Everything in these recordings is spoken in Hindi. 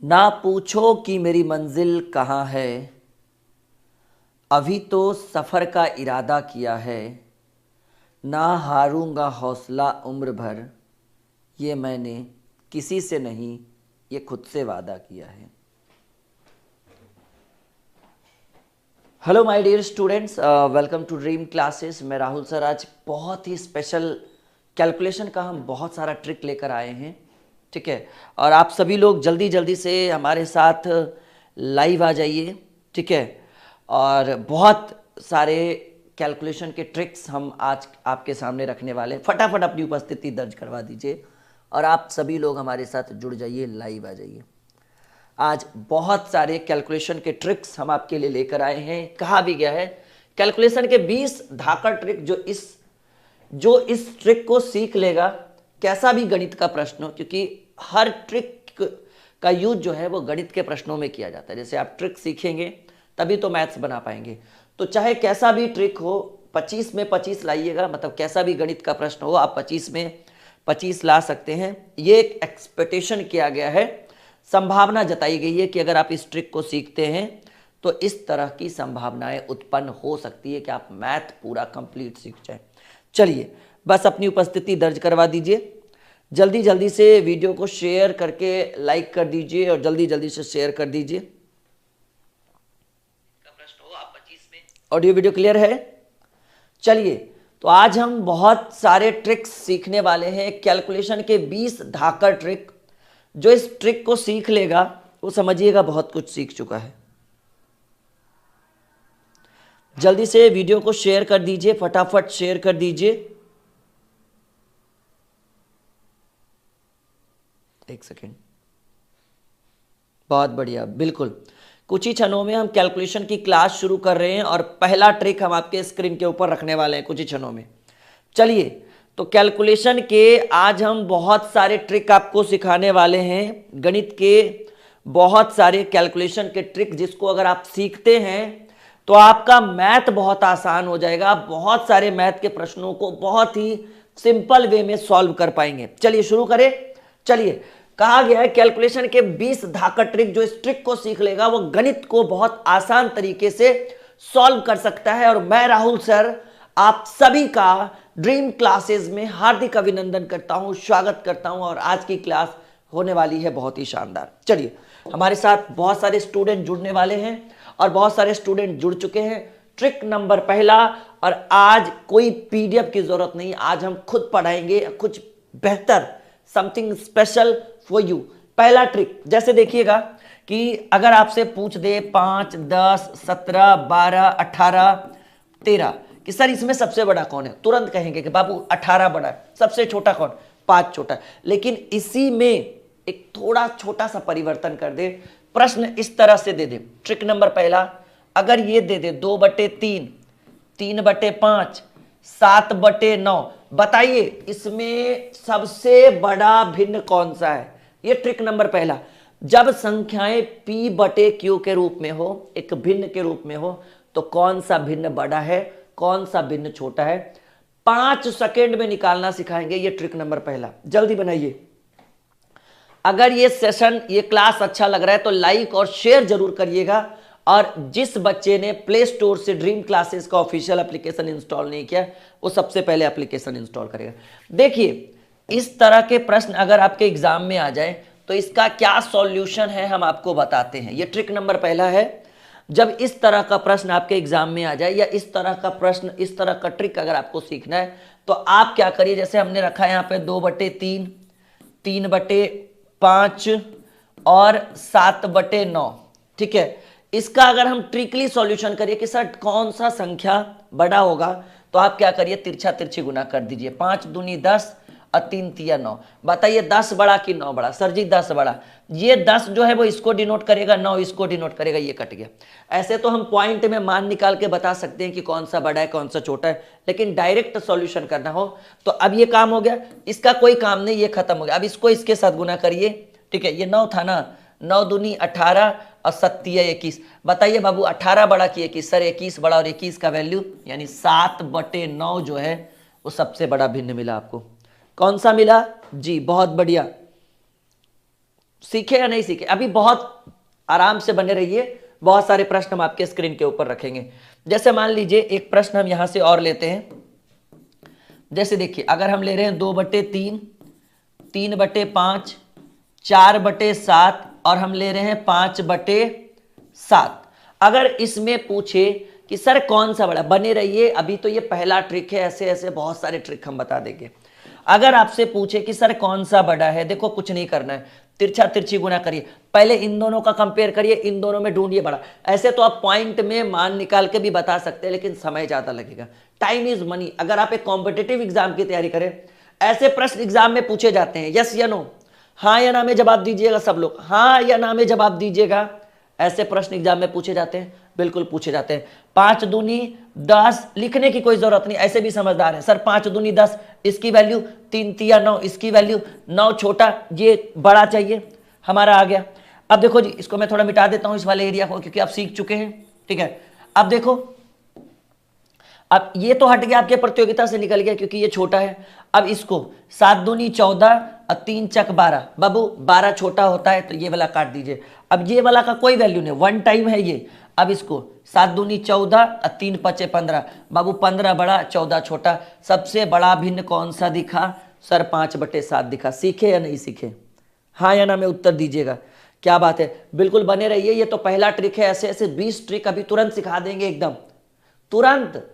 ना पूछो कि मेरी मंजिल कहाँ है, अभी तो सफ़र का इरादा किया है। ना हारूंगा हौसला उम्र भर, ये मैंने किसी से नहीं, ये खुद से वादा किया है। Hello my dear students, welcome to dream classes. मैं राहुल सर आज बहुत ही स्पेशल कैलकुलेशन का हम बहुत सारा ट्रिक लेकर आए हैं। ठीक है, और आप सभी लोग जल्दी जल्दी से हमारे साथ लाइव आ जाइए। ठीक है, और बहुत सारे कैलकुलेशन के ट्रिक्स हम आज आपके सामने रखने वाले हैं। फटाफट अपनी उपस्थिति दर्ज करवा दीजिए और आप सभी लोग हमारे साथ जुड़ जाइए, लाइव आ जाइए। आज बहुत सारे कैलकुलेशन के ट्रिक्स हम आपके लिए लेकर आए हैं। कहा भी गया है कैलकुलेशन के 20 धाकड़ ट्रिक, जो इस ट्रिक को सीख लेगा, कैसा भी गणित का प्रश्न हो, क्योंकि हर ट्रिक का यूज जो है वो गणित के प्रश्नों में किया जाता है। जैसे आप ट्रिक सीखेंगे तभी तो मैथ्स बना पाएंगे। तो चाहे कैसा भी ट्रिक हो, 25 में 25 लाइएगा, मतलब कैसा भी गणित का प्रश्न हो आप 25 में 25 ला सकते हैं। ये एक एक्सपेक्टेशन किया गया है, संभावना जताई गई है कि अगर आप इस ट्रिक को सीखते हैं तो इस तरह की संभावनाएं उत्पन्न हो सकती है कि आप मैथ पूरा कंप्लीट सीख जाए। चलिए, बस अपनी उपस्थिति दर्ज करवा दीजिए। जल्दी जल्दी से वीडियो को शेयर करके लाइक कर दीजिए और जल्दी जल्दी से शेयर कर दीजिए। प्रश्न हो आप 25 में। ऑडियो वीडियो क्लियर है? चलिए, तो आज हम बहुत सारे ट्रिक्स सीखने वाले हैं, कैलकुलेशन के 20 धाकड़ ट्रिक। जो इस ट्रिक को सीख लेगा वो समझिएगा बहुत कुछ सीख चुका है। जल्दी से वीडियो को शेयर कर दीजिए, फटाफट शेयर कर दीजिए। एक सेकेंड, बहुत बढ़िया, बिल्कुल। कुछ ही क्षणों में हम कैलकुलेशन की क्लास शुरू कर रहे हैं और पहला ट्रिक हम आपके स्क्रीन के ऊपर रखने वाले हैं कुछ ही क्षणों में। चलिए, तो कैलकुलेशन के आज हम बहुत सारे ट्रिक आपको सिखाने वाले हैं, गणित के बहुत सारे कैलकुलेशन के ट्रिक, जिसको अगर आप सीखते हैं तो आपका मैथ बहुत आसान हो जाएगा। बहुत सारे मैथ के प्रश्नों को बहुत ही सिंपल वे में सॉल्व कर पाएंगे। चलिए शुरू करें। चलिए, कहा गया है कैलकुलेशन के 20 धाकड़ ट्रिक, जो इस ट्रिक को सीख लेगा वो गणित को बहुत आसान तरीके से सॉल्व कर सकता है। और मैं राहुल सर आप सभी का ड्रीम क्लासेस में हार्दिक अभिनंदन करता हूं, स्वागत करता हूं। और आज की क्लास होने वाली है बहुत ही शानदार। चलिए, हमारे साथ बहुत सारे स्टूडेंट जुड़ने वाले हैं और बहुत सारे स्टूडेंट जुड़ चुके हैं। ट्रिक नंबर पहला, और आज कोई पीडीएफ की जरूरत नहीं, आज हम खुद पढ़ाएंगे कुछ बेहतर, समथिंग स्पेशल फॉर यू। पहला ट्रिक, जैसे देखिएगा कि अगर आपसे पूछ दे 5, 10, 17, 12, 18, 13 कि सर इसमें सबसे बड़ा कौन है, तुरंत कहेंगे कि बाबू 18 बड़ा है। सबसे छोटा कौन? 5 छोटा है। लेकिन इसी में एक थोड़ा छोटा सा परिवर्तन कर दे, प्रश्न इस तरह से दे दे। ट्रिक नंबर पहला, अगर ये दे दे 2/3, 3/5, 7/9, बताइए इसमें सबसे बड़ा भिन्न कौन सा है? ये ट्रिक नंबर पहला। जब संख्याएं P/Q के रूप में हो, एक भिन्न के रूप में हो, तो कौन सा भिन्न बड़ा है, कौन सा भिन्न छोटा है, 5 सेकेंड में निकालना सिखाएंगे। ये ट्रिक नंबर पहला, जल्दी बनाइए। अगर ये सेशन, ये क्लास अच्छा लग रहा है तो लाइक और शेयर जरूर करिएगा। और जिस बच्चे ने प्ले स्टोर से ड्रीम क्लासेस का ऑफिशियल एप्लीकेशन इंस्टॉल नहीं किया, वो सबसे पहले एप्लीकेशन इंस्टॉल करेगा। देखिए, इस तरह के प्रश्न अगर आपके एग्जाम में आ जाए तो इसका क्या सॉल्यूशन है हम आपको बताते हैं। ये ट्रिक नंबर पहला है। जब इस तरह का प्रश्न आपके एग्जाम में आ जाए, या इस तरह का प्रश्न, इस तरह का ट्रिक अगर आपको सीखना है, तो आप क्या करिए, जैसे हमने रखा है यहाँ पे 2/3, 3/5 और 7/9। ठीक है, इसका अगर हम ट्रिकली सॉल्यूशन करिए कि सर कौन सा संख्या बड़ा होगा, तो आप क्या करिए, तिरछा तिरछी गुना कर दीजिए। 5 दूनी 10 और 3 तिया 9। बताइए 10 बड़ा कि 9 बड़ा? सर जी 10 बड़ा। ये 10 जो है वो इसको डिनोट करेगा, 9 इसको डिनोट करेगा, ये कट गया। ऐसे तो हम पॉइंट में मान निकाल के बता सकते हैं कि कौन सा बड़ा है कौन सा छोटा है, लेकिन डायरेक्ट सॉल्यूशन करना हो तो अब ये काम हो गया, इसका कोई काम नहीं, ये खत्म हो गया। अब इसको इसके साथ गुना करिए। ठीक है, ये 9 था ना, 9 दूनी 18 और 7 तिया 21। बताइए बाबू 18 बड़ा कि 21? सर 21 बड़ा, और 21 का वैल्यू यानी 7/9 जो है वो सबसे बड़ा भिन्न मिला आपको। कौन सा मिला जी? बहुत बढ़िया, सीखे या नहीं सीखे? अभी बहुत आराम से बने रहिए, बहुत सारे प्रश्न हम आपके स्क्रीन के ऊपर रखेंगे। जैसे मान लीजिए एक प्रश्न हम यहां से और लेते हैं। जैसे देखिए, अगर हम ले रहे हैं 2/3, 3/5, 4/7 और हम ले रहे हैं 5/7। अगर इसमें पूछे कि सर कौन सा बड़ा, बने रहिए, अभी तो ये पहला ट्रिक है, ऐसे ऐसे बहुत सारे ट्रिक हम बता देंगे। अगर आपसे पूछे कि सर कौन सा बड़ा है, देखो कुछ नहीं करना है, तिरछा तिरछी गुना करिए, पहले इन दोनों का कंपेयर करिए, इन दोनों में ढूंढिए बड़ा। ऐसे तो आप पॉइंट में मान निकाल के भी बता सकते हैं, लेकिन समय ज्यादा लगेगा। Time is money. अगर आप एक कॉम्पिटेटिव एग्जाम की तैयारी करें, ऐसे प्रश्न एग्जाम में पूछे जाते हैं, यस या नो, हाँ या ना में जवाब दीजिएगा सब लोग, हाँ या ना में जवाब दीजिएगा। ऐसे प्रश्न एग्जाम में पूछे जाते हैं, बिल्कुल पूछे जाते हैं। 5 दूनी 10, लिखने की कोई जरूरत नहीं, ऐसे भी समझदार है। सर 5 दूनी 10, इसकी वैल्यू 3 तिया 9, इसकी वैल्यू 9 छोटा, ये बड़ा चाहिए, हमारा आ गया। अब देखो जी, इसको मैं थोड़ा मिटा देता हूं इस वाले एरिया को, क्योंकि आप सीख चुके हैं, ठीक है। अब देखो, अब ये तो हट गया, आपके प्रतियोगिता से निकल गया क्योंकि ये छोटा है। अब इसको 7 दूनी 14 और 3 चक 12, बाबू 12 छोटा होता है तो ये वाला काट दीजिए। अब ये वाला का कोई वैल्यू नहीं, वन टाइम है ये। अब इसको 7 दूनी 14 और 3 पचे 15, बाबू 15 बड़ा 14 छोटा। सबसे बड़ा भिन्न कौन सा दिखा? सर 5/7 दिखा। सीखे या नहीं सीखे? हाँ या ना में उत्तर दीजिएगा। क्या बात है, बिल्कुल बने रहिए। ये तो पहला ट्रिक है, ऐसे ऐसे 20 ट्रिक अभी तुरंत सिखा देंगे, एकदम तुरंत,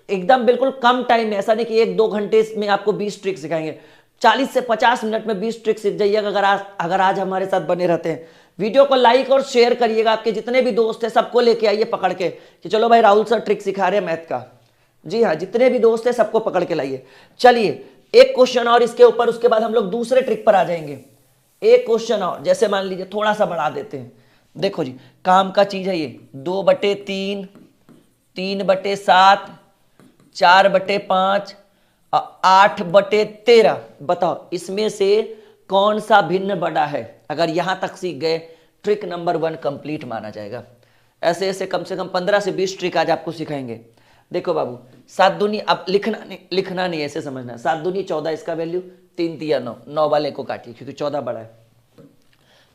एकदम बिल्कुल कम टाइम में। ऐसा नहीं कि 1-2 घंटे में आपको 20 ट्रिक सिखाएंगे, 40 से 50 मिनट में 20 ट्रिक सीख जाइएगा अगर आज हमारे साथ बने रहते हैं। वीडियो को लाइक और शेयर करिएगा, आपके जितने भी दोस्त हैं सबको लेके आइए पकड़ के कि चलो भाई राहुल सर ट्रिक सिखा रहे हैं मैथ का। जी हाँ, जितने भी दोस्त हैं सबको पकड़ के लाइए। चलिए एक क्वेश्चन और इसके ऊपर, उसके बाद हम लोग दूसरे ट्रिक पर आ जाएंगे। एक क्वेश्चन और, जैसे मान लीजिए थोड़ा सा बढ़ा देते हैं। देखो जी, काम का चीज है ये, 2/3, 3/7, 4/5, 8/13। बताओ इसमें से कौन सा भिन्न बड़ा है? अगर यहां तक सीख गए, ट्रिक नंबर 1 कंप्लीट माना जाएगा। ऐसे ऐसे कम से कम 15 से 20 ट्रिक आज आपको सिखाएंगे। देखो बाबू, 7 दूनी, अब लिखना नहीं, ऐसे समझना। 7 दूनी 14, इसका वैल्यू 3 तिया 9, 9 वाले को काटिए क्योंकि 14 बड़ा है।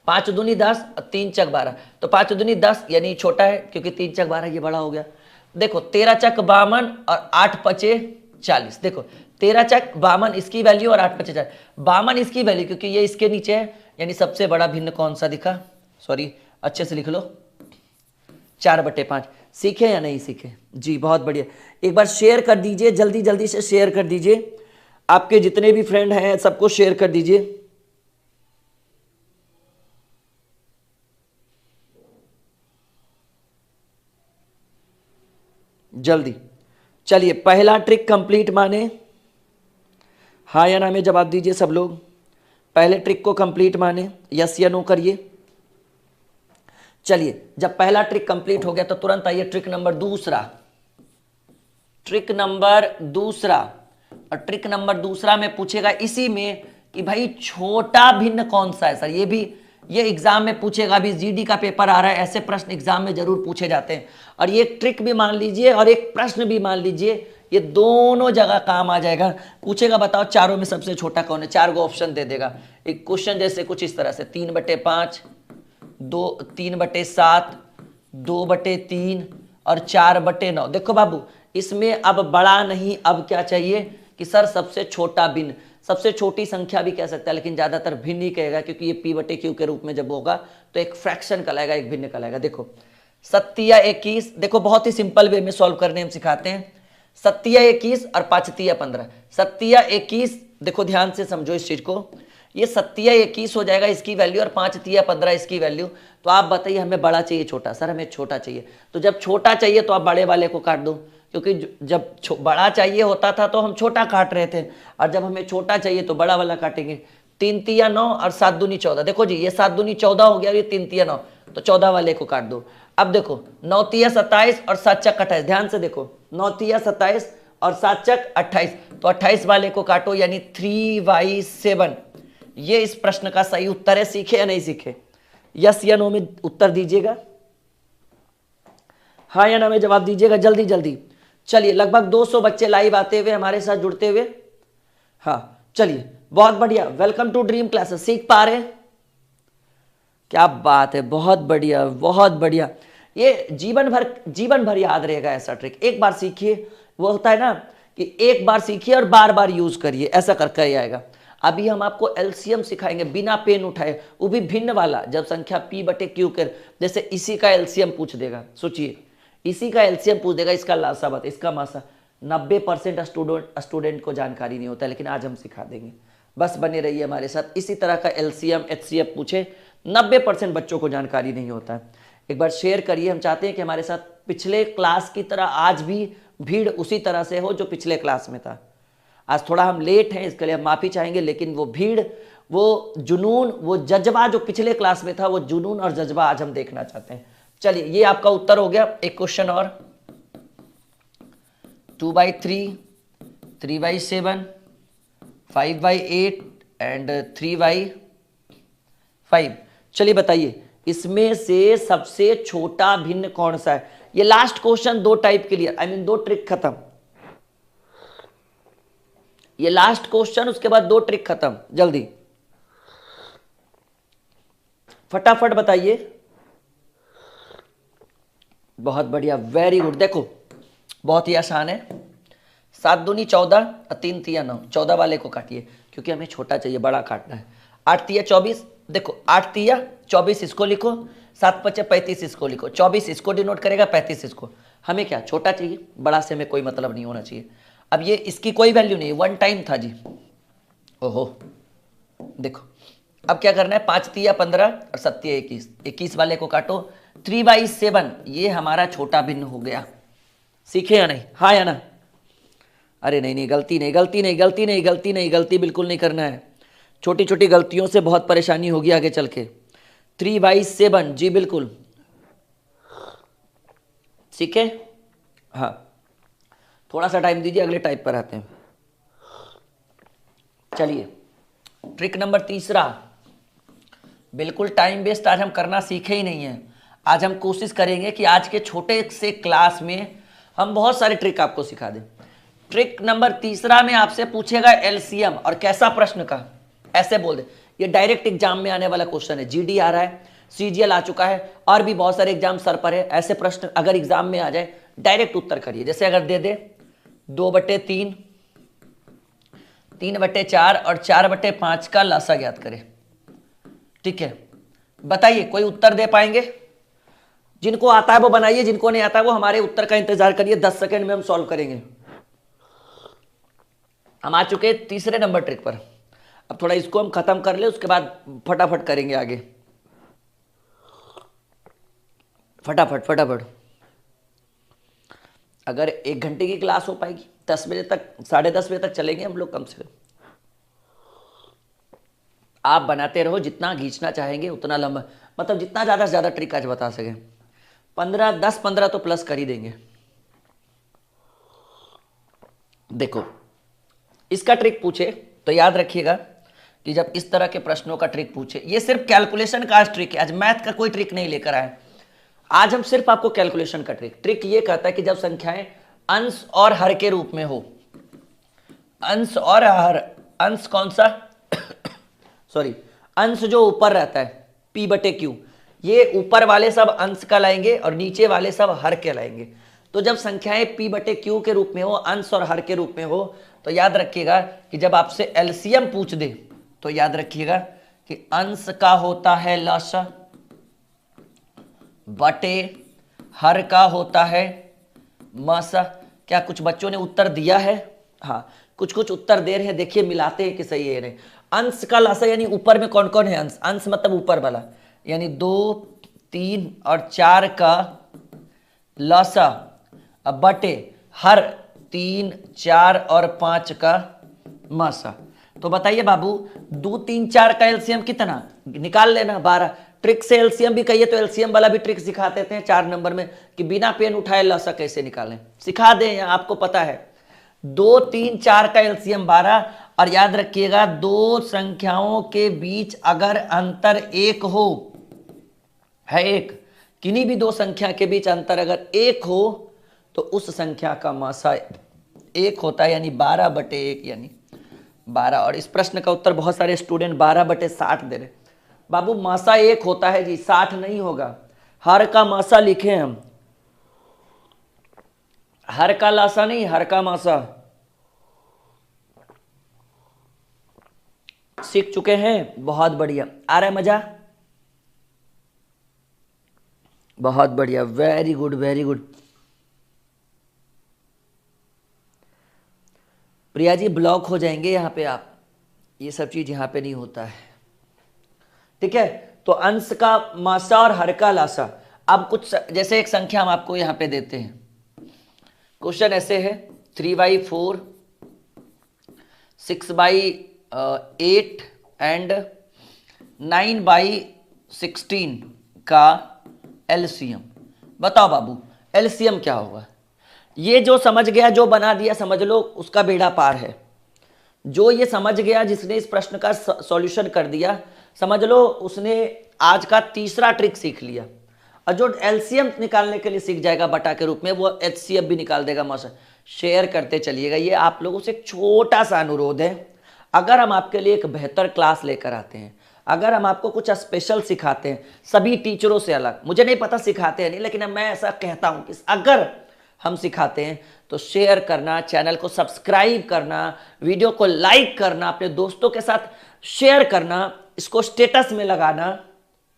5 दूनी 10 और 3 चक 12, तो 5 दूनी 10 यानी छोटा है क्योंकि 3 चक 12 ये बड़ा हो गया। देखो 13 चक 52 और 8 पचे 40। देखो 13 चक 52 इसकी वैल्यू और 8 पचे 40, 52 इसकी वैल्यू क्योंकि ये इसके नीचे है, यानी सबसे बड़ा भिन्न कौन सा दिखा? सॉरी, अच्छे से लिख लो, 4/5। सीखे या नहीं सीखे? जी बहुत बढ़िया। एक बार शेयर कर दीजिए, जल्दी जल्दी से शेयर कर दीजिए, आपके जितने भी फ्रेंड हैं सबको शेयर कर दीजिए। जल्दी। चलिए पहला ट्रिक कंप्लीट माने, हाँ या ना में जवाब दीजिए सब लोग। पहले ट्रिक को कंप्लीट माने, यस या नो करिए। चलिए जब पहला ट्रिक कंप्लीट हो गया तो तुरंत आइए ट्रिक नंबर दूसरा। ट्रिक नंबर दूसरा, और ट्रिक नंबर दूसरा में पूछेगा इसी में कि भाई छोटा भिन्न कौन सा है। सर ये एग्जाम में पूछेगा, अभी जीडी का पेपर आ रहा है, ऐसे प्रश्न एग्जाम में जरूर पूछे जाते हैं। और ये एक ट्रिक भी मान लीजिए और एक प्रश्न भी मान लीजिए, ये दोनों जगह काम आ जाएगा। पूछेगा बताओ चारों में सबसे छोटा कौन है, 4 गो ऑप्शन दे देगा। एक क्वेश्चन जैसे कुछ इस तरह से, 3/5, 3/7, 2/3 और 4/9। देखो बाबू, इसमें अब बड़ा नहीं, अब क्या चाहिए कि सर सबसे छोटा भिन्न, सबसे छोटी संख्या भी कह सकता है, लेकिन ज्यादातर भिन्न ही कहेगा क्योंकि ये P/Q के रूप में जब होगा तो एक फ्रैक्शन कहलाएगा, एक भिन्न कहलाएगा। देखो 7×21, देखो बहुत ही सिंपल वे में सॉल्व करने हम सिखाते हैं। 7×21 और 5×15, 7×21, देखो ध्यान से समझो इस चीज को, ये 7×21 हो जाएगा इसकी वैल्यू और 5×15 इसकी वैल्यू। तो आप बताइए हमें बड़ा चाहिए छोटा? सर हमें छोटा चाहिए। तो जब छोटा चाहिए तो आप बड़े वाले को काट दो, क्योंकि जब बड़ा चाहिए होता था तो हम छोटा काट रहे थे, और जब हमें छोटा चाहिए तो बड़ा वाला काटेंगे। 3×9 और 7 दूनी 14। देखो जी, ये 7 दूनी 14 हो गया, ये 3×9, तो 14 वाले को काट दो। अब देखो 9×27 और 7×28, ध्यान से देखो, 9×27 और 7×28, तो 28 वाले को काटो, यानी 3/7। ये इस प्रश्न का सही उत्तर है। सीखे या नहीं सीखे? यस या नो में उत्तर दीजिएगा, हाँ या ना में जवाब दीजिएगा जल्दी जल्दी। चलिए लगभग 200 बच्चे लाइव आते हुए हमारे साथ जुड़ते हुए। हाँ चलिए बहुत बढ़िया, वेलकम टू ड्रीम क्लासेस। सीख पा रहे हैं? क्या बात है, बहुत बढ़िया बहुत बढ़िया। ये जीवन भर याद रहेगा ऐसा ट्रिक। एक बार सीखिए, वो होता है ना कि एक बार सीखिए और बार बार यूज करिए, ऐसा करके ही आएगा। अभी हम आपको एलसीएम सिखाएंगे बिना पेन उठाए, वो भी भिन्न वाला। जब संख्या p बटे क्यू कर, जैसे इसी का एलसीएम पूछ देगा, सोचिए इसी का एलसीएम पूछ देगा, इसका लासा बता, इसका मासा। 90% स्टूडेंट को जानकारी नहीं होता है, लेकिन आज हम सिखा देंगे। बस बने रहिए हमारे साथ। इसी तरह का एलसीएम एचसीएफ पूछे, 90% बच्चों को जानकारी नहीं होता है। एक बार शेयर करिए। हम चाहते हैं कि हमारे साथ पिछले क्लास की तरह आज भी भीड़ उसी तरह से हो जो पिछले क्लास में था। आज थोड़ा हम लेट हैं, इसके लिए हम माफ़ी चाहेंगे, लेकिन वो भीड़, वो जुनून, वो जज्बा जो पिछले क्लास में था, वो जुनून और जज्बा आज हम देखना चाहते हैं। चलिए, ये आपका उत्तर हो गया। एक क्वेश्चन और, 2/3, 3/7, 5/8 एंड 3/5। चलिए बताइए, इसमें से सबसे छोटा भिन्न कौन सा है? ये लास्ट क्वेश्चन 2 टाइप के लिए, दो ट्रिक खत्म। ये लास्ट क्वेश्चन, उसके बाद 2 ट्रिक खत्म। जल्दी फटाफट बताइए। बहुत बढ़िया, वेरी गुड। देखो बहुत ही आसान है। 7 दूनी 14 और 3 तिया 9। 14 वाले को काटिए, क्योंकि हमें छोटा चाहिए, बड़ा काटना है। 8 तिया 24। देखो 8 तिया 24, इसको लिखो। 7 पचे 35, इसको लिखो। 24 इसको डिनोट करेगा, 35 इसको। हमें क्या, छोटा चाहिए, बड़ा से हमें कोई मतलब नहीं होना चाहिए। अब ये इसकी कोई वैल्यू नहीं, 1 टाइम था जी। ओहो, देखो अब क्या करना है, 5 तिया 15 और 7 तिया 21। 21 वाले को काटो। 3/7 ये हमारा छोटा भिन्न हो गया। सीखे या नहीं? हाँ या ना? अरे नहीं नहीं, गलती नहीं, गलती नहीं, गलती नहीं, गलती नहीं, गलती बिल्कुल नहीं करना है। छोटी छोटी गलतियों से बहुत परेशानी होगी आगे चल के। 3/7 जी बिल्कुल, सीखे? हाँ, थोड़ा सा टाइम दीजिए, अगले टाइप पर आते हैं। चलिए, ट्रिक नंबर 3, बिल्कुल टाइम वेस्ट आज हम करना सीखे ही नहीं है। आज हम कोशिश करेंगे कि आज के छोटे से क्लास में हम बहुत सारे ट्रिक आपको सिखा दें। ट्रिक नंबर 3 में आपसे पूछेगा एलसीएम, और कैसा प्रश्न का, ऐसे बोल दे। ये डायरेक्ट एग्जाम में आने वाला क्वेश्चन है। जीडी आ रहा है, सीजीएल आ चुका है, और भी बहुत सारे एग्जाम सर पर है। ऐसे प्रश्न अगर एग्जाम में आ जाए, डायरेक्ट उत्तर करिए। जैसे अगर दे दे 2/3, 3/4 और 4/5 का लासा ज्ञात करें। ठीक है, बताइए कोई उत्तर दे पाएंगे? जिनको आता है वो बनाइए, जिनको नहीं आता है वो हमारे उत्तर का इंतजार करिए। 10 सेकंड में हम सॉल्व करेंगे। हम आ चुके 3 नंबर ट्रिक पर। अब थोड़ा इसको हम खत्म कर ले, उसके बाद फटाफट करेंगे आगे। फटाफट फटाफट। अगर 1 घंटे की क्लास हो पाएगी, 10 बजे तक, 10:30 बजे तक चलेंगे हम लोग कम से कम। आप बनाते रहो, जितना खींचना चाहेंगे उतना लंबा, मतलब जितना ज़्यादा से ज़्यादा ट्रिक आज बता सकें। 10-15 तो प्लस कर ही देंगे। देखो, इसका ट्रिक पूछे तो याद रखिएगा कि जब इस तरह के प्रश्नों का ट्रिक पूछे, ये सिर्फ कैलकुलेशन का ट्रिक है, आज मैथ का कोई ट्रिक नहीं लेकर आए। आज हम सिर्फ आपको कैलकुलेशन का ट्रिक ये कहता है कि जब संख्याएं अंश और हर के रूप में हो, अंश और हर, अंश कौन सा सॉरी, अंश जो ऊपर रहता है p/q, ये ऊपर वाले सब अंश का लाएंगे और नीचे वाले सब हर के लाएंगे। तो जब संख्याएं p/q के रूप में हो, अंश और हर के रूप में हो, तो याद रखिएगा कि जब आपसे एलसीएम पूछ दे तो याद रखिएगा कि अंश का होता है लसा, बटे हर का होता है मसा। क्या कुछ बच्चों ने उत्तर दिया है? हाँ, कुछ कुछ उत्तर दे रहे हैं, देखिए मिलाते हैं कि सही है नहीं। अंश का लसा यानी ऊपर में कौन कौन है अंश, अंश मतलब ऊपर वाला, यानी 2, 3 और 4 का लसा, अब बटे हर 3, 4 और 5 का मसा। तो बताइए बाबू, 2, 3, 4 का एलसीएम कितना निकाल लेना, 12। ट्रिक से एलसीएम भी कहिए तो एलसीएम वाला भी ट्रिक सिखा देते हैं 4 नंबर में, कि बिना पेन उठाए लसा कैसे निकालें, सिखा दें, आपको पता है। 2, 3, 4 का एलसीएम 12, और याद रखिएगा 2 संख्याओं के बीच अगर अंतर 1 हो, है 1, किन्हीं भी 2 संख्या के बीच अंतर अगर 1 हो तो उस संख्या का मासा 1 होता है, यानी 12/1 यानी 12। और इस प्रश्न का उत्तर बहुत सारे स्टूडेंट 12/60 दे रहे। बाबू मासा एक होता है जी, 60 नहीं होगा। हर का मासा लिखे हम, हर का लासा नहीं, हर का मासा। सीख चुके हैं, बहुत बढ़िया। आ रहा है मजा? बहुत बढ़िया, very good very good. Priya ji block हो जाएंगे यहाँ पे आप, ये सब चीज यहाँ पे नहीं होता है, ठीक है। तो अंश का मासा और हर का लासा। अब कुछ जैसे एक संख्या हम आपको यहाँ पे देते हैं, क्वेश्चन ऐसे है 3/4, 6/8 एंड 9/16 का एलसीएम। बताओ बाबू एलसीएम क्या होगा? ये जो समझ गया, जो बना दिया, समझ लो उसका बेड़ा पार है। जो ये समझ गया, जिसने इस प्रश्न का सॉल्यूशन कर दिया, समझ लो उसने आज का तीसरा ट्रिक सीख लिया। और जो एलसीएम निकालने के लिए सीख जाएगा बटा के रूप में, वो एचसीएफ भी निकाल देगा मास्टर। शेयर करते चलिएगा। ये आप लोगों से एक छोटा सा अनुरोध है, अगर हम आपके लिए एक बेहतर क्लास लेकर आते हैं, अगर हम आपको कुछ स्पेशल सिखाते हैं, सभी टीचरों से अलग, मुझे नहीं पता सिखाते हैं नहीं, लेकिन मैं ऐसा कहता हूं कि अगर हम सिखाते हैं तो शेयर करना, चैनल को सब्सक्राइब करना, वीडियो को लाइक करना, अपने दोस्तों के साथ शेयर करना, इसको स्टेटस में लगाना,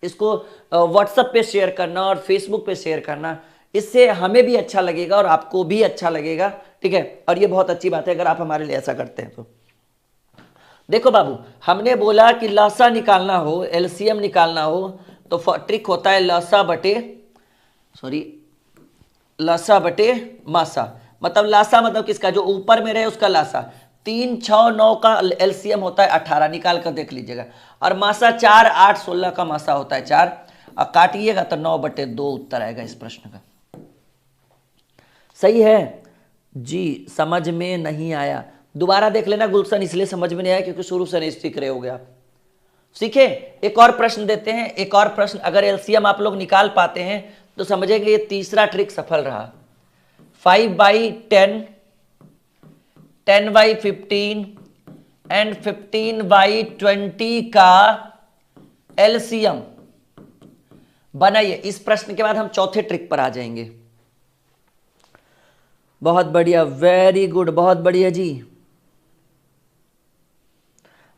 इसको व्हाट्सएप पे शेयर करना और फेसबुक पे शेयर करना। इससे हमें भी अच्छा लगेगा और आपको भी अच्छा लगेगा, ठीक है। और ये बहुत अच्छी बात है अगर आप हमारे लिए ऐसा करते हैं तो। देखो बाबू, हमने बोला कि लासा निकालना हो, एलसीएम निकालना हो, तो ट्रिक होता है लासा बटे मासा। मतलब लासा मतलब किसका? जो ऊपर में रहे उसका लासा। 3, 6, 9 का एलसीएम होता है 18, निकाल कर देख लीजिएगा। और मासा 4, 8, 16 का मासा होता है 4, और काटिएगा तो 9/2 उत्तर आएगा इस प्रश्न का। सही है जी, समझ में नहीं आया दोबारा देख लेना गुलशन, इसलिए समझ में नहीं आया क्योंकि शुरू से नहीं सीख रहे हो गए आप। सीखे? एक और प्रश्न देते हैं, एक और प्रश्न। अगर एलसीएम आप लोग निकाल पाते हैं तो समझेंगे ये तीसरा ट्रिक सफल रहा। 5/10, 10/15 एंड 15/20 का एलसीएम बनाइए। इस प्रश्न के बाद हम चौथे ट्रिक पर आ जाएंगे। बहुत बढ़िया, वेरी गुड, बहुत बढ़िया जी।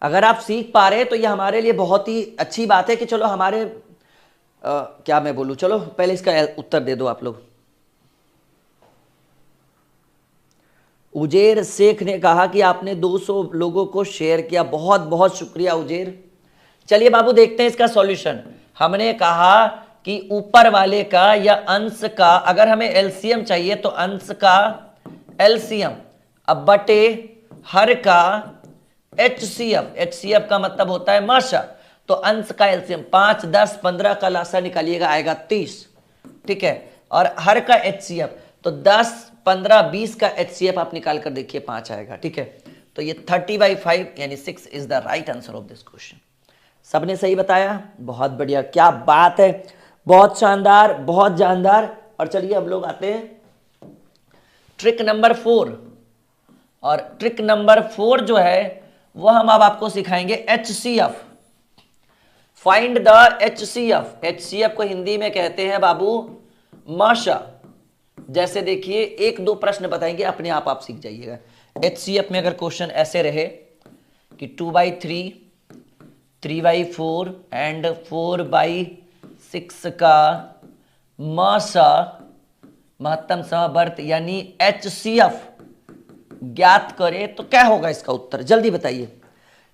अगर आप सीख पा रहे हैं तो ये हमारे लिए बहुत ही अच्छी बात है कि चलो हमारे क्या मैं बोलूं, चलो पहले इसका उत्तर दे दो आप लोग। उजेर शेख ने कहा कि आपने 200 लोगों को शेयर किया, बहुत बहुत शुक्रिया उजेर। चलिए बाबू देखते हैं इसका सॉल्यूशन। हमने कहा कि ऊपर वाले का या अंश का, अगर हमें एलसीएम चाहिए तो अंश का एलसीएम अब बटे हर का एचसीएफ। एचसीएफ का मतलब होता है माशा, तो अंश का एलसीएम 5, 10, 15 का लासा निकालिएगा, आएगा 30, ठीक है। और हर का एचसीएफ तो 10, 15, 20 का एचसीएफ आप निकाल कर देखिए 5 आएगा, ठीक है। तो ये 30/5 यानी 6 is the right answer of this question. सबने सही बताया, बहुत बढ़िया, क्या बात है, बहुत शानदार, बहुत जानदार। और चलिए हम लोग आते हैं ट्रिक नंबर 4। और ट्रिक नंबर 4 जो है वो हम अब आपको सिखाएंगे HCF. Find the HCF. HCF को हिंदी में कहते हैं बाबू माशा। जैसे देखिए 1-2 प्रश्न बताएंगे, अपने आप सीख जाइएगा। एचसीएफ में अगर क्वेश्चन ऐसे रहे कि 2/3, 3/4 एंड 4/6 का मासा महत्तम समवर्त यानी एचसीएफ ज्ञात करे तो क्या होगा इसका उत्तर? जल्दी बताइए,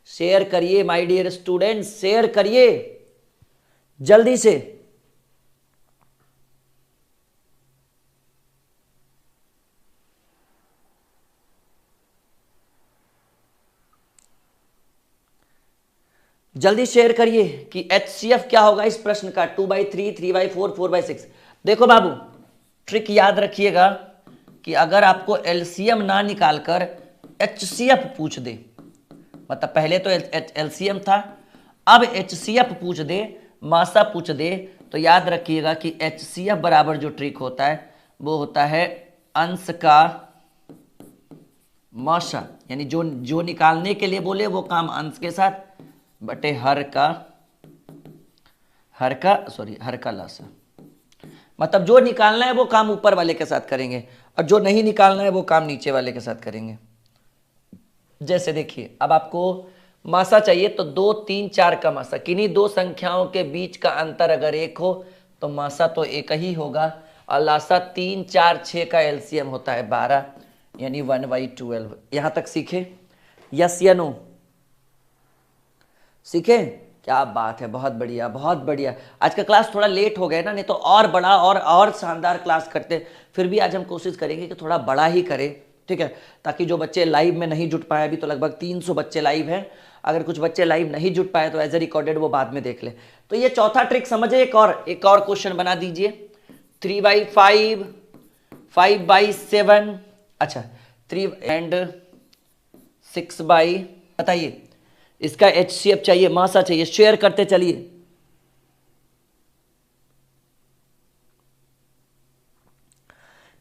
शेयर करिए माय डियर स्टूडेंट, शेयर करिए जल्दी से। जल्दी शेयर करिए कि एचसीएफ क्या होगा इस प्रश्न का। 2/3, 3/4, 4/6। देखो बाबू ट्रिक याद रखिएगा कि अगर आपको एलसीएम ना निकालकर एचसीएफ पूछ दे, मतलब पहले तो एलसीएम था, अब एचसीएफ पूछ दे, मासा पूछ दे, तो याद रखिएगा कि एचसीएफ बराबर जो ट्रिक होता है वो होता है अंश का मासा, यानी जो निकालने के लिए बोले वो काम अंश के साथ बटे हर का हर का सॉरी हर का लासा, मतलब जो निकालना है वो काम ऊपर वाले के साथ करेंगे और जो नहीं निकालना है वो काम नीचे वाले के साथ करेंगे। जैसे देखिए अब आपको मासा चाहिए तो 2 3 4 का मासा, किन्हीं दो संख्याओं के बीच का अंतर अगर एक हो तो मासा तो एक ही होगा, और लासा 3 4 6 का एलसीएम होता है 12, यानी 1/12। यहां तक सीखे? यस या नो? सीखे? क्या बात है, बहुत बढ़िया बहुत बढ़िया। आज का क्लास थोड़ा लेट हो गया ना, नहीं तो और बड़ा और शानदार क्लास करते। फिर भी आज हम कोशिश करेंगे कि थोड़ा बड़ा ही करें, ठीक है, ताकि जो बच्चे लाइव में नहीं जुट पाए, अभी तो लगभग 300 बच्चे लाइव हैं, अगर कुछ बच्चे लाइव नहीं जुट पाए तो एज ए रिकॉर्डेड वो बाद में देख ले। तो ये चौथा ट्रिक समझे। एक और क्वेश्चन बना दीजिए। 3/5, 5/7, अच्छा 3 एंड 6/, बताइए इसका HCF चाहिए, मासा चाहिए, शेयर करते चलिए।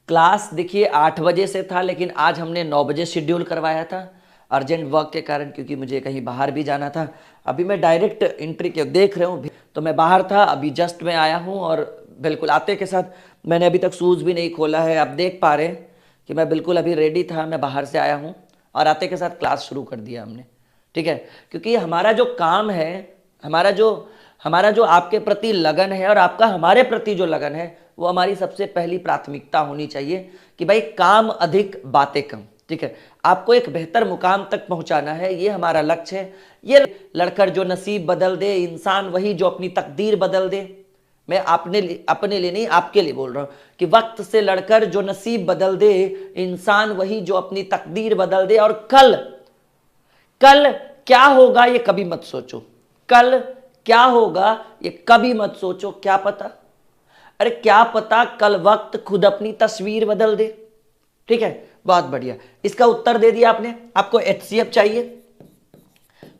क्लास देखिए 8 बजे से था, लेकिन आज हमने 9 बजे शेड्यूल करवाया था अर्जेंट वर्क के कारण, क्योंकि मुझे कहीं बाहर भी जाना था। अभी मैं डायरेक्ट एंट्री के देख रहे हूँ, तो मैं बाहर था, अभी जस्ट मैं आया हूँ और बिल्कुल आते के साथ मैंने अभी तक शूज़ भी नहीं खोला है। आप देख पा रहे हैं कि मैं बिल्कुल अभी रेडी था, मैं बाहर से आया हूँ और आते के साथ क्लास शुरू कर दिया हमने, ठीक है। क्योंकि हमारा जो काम है, हमारा जो आपके प्रति लगन है और आपका हमारे प्रति जो लगन है, वो हमारी सबसे पहली प्राथमिकता होनी चाहिए कि भाई काम अधिक बातें कम, ठीक है। आपको एक बेहतर मुकाम तक पहुंचाना है, ये हमारा लक्ष्य है। ये लड़कर जो नसीब बदल दे, इंसान वही जो अपनी तकदीर बदल दे। मैं अपने लिए नहीं, आपके लिए बोल रहा हूं कि वक्त से लड़कर जो नसीब बदल दे, इंसान वही जो अपनी तकदीर बदल दे। और कल क्या होगा ये कभी मत सोचो, कल क्या होगा ये कभी मत सोचो। क्या पता, अरे क्या पता कल वक्त खुद अपनी तस्वीर बदल दे, ठीक है। बहुत बढ़िया, इसका उत्तर दे दिया आपने। आपको HCF चाहिए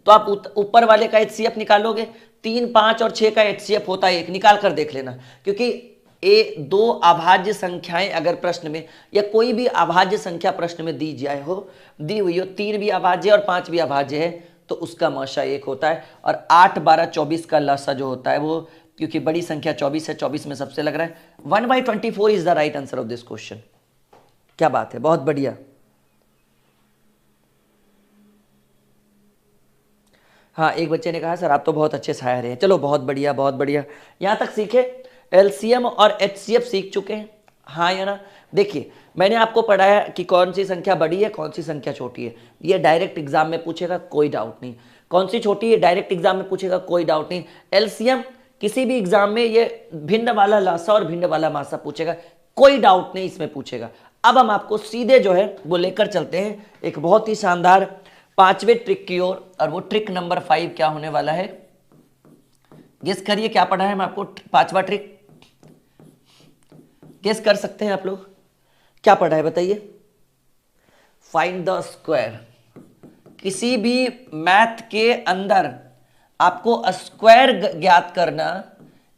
तो आप ऊपर वाले का HCF निकालोगे। 3 5 और 6 का HCF होता है 1, निकाल कर देख लेना। क्योंकि दो अभाज्य संख्याएं अगर प्रश्न में, या कोई भी अभाज्य संख्या प्रश्न में दी हुई हो, 3 भी अभाज्य और 5 भी अभाज्य है, तो उसका माशा 1 होता है। और 8 12 24 का लसा जो होता है वो, क्योंकि बड़ी संख्या 24 है, 24 में सबसे लग रहा है। 1/24 is the right answer of this question. क्या बात है, बहुत बढ़िया। हाँ, एक बच्चे ने कहा सर आप तो बहुत अच्छे शायर हैं। चलो बहुत बढ़िया बहुत बढ़िया। यहां तक सीखे, LCM और HCF सीख चुके हैं, हाँ या ना? देखिए मैंने आपको पढ़ाया कि कौन सी संख्या बड़ी है, कौन सी संख्या छोटी है। ये डायरेक्ट एग्जाम में पूछेगा, कोई डाउट नहीं। कौन सी छोटी है, डायरेक्ट एग्जाम में पूछेगा, कोई डाउट नहीं। LCM किसी भी एग्जाम में ये भिन्न वाला लासा और भिन्न वाला मासा पूछेगा, कोई डाउट नहीं इसमें पूछेगा। अब हम आपको सीधे जो है वो लेकर चलते हैं एक बहुत ही शानदार 5वें ट्रिक की ओर, और वो ट्रिक नंबर 5 क्या होने वाला है, गेस करिए क्या पढ़ा है मैं आपको। 5वां ट्रिक गेस कर सकते हैं आप लोग, क्या पढ़ा है बताइए? Find the square. किसी भी मैथ के अंदर आपको स्क्वायर ज्ञात करना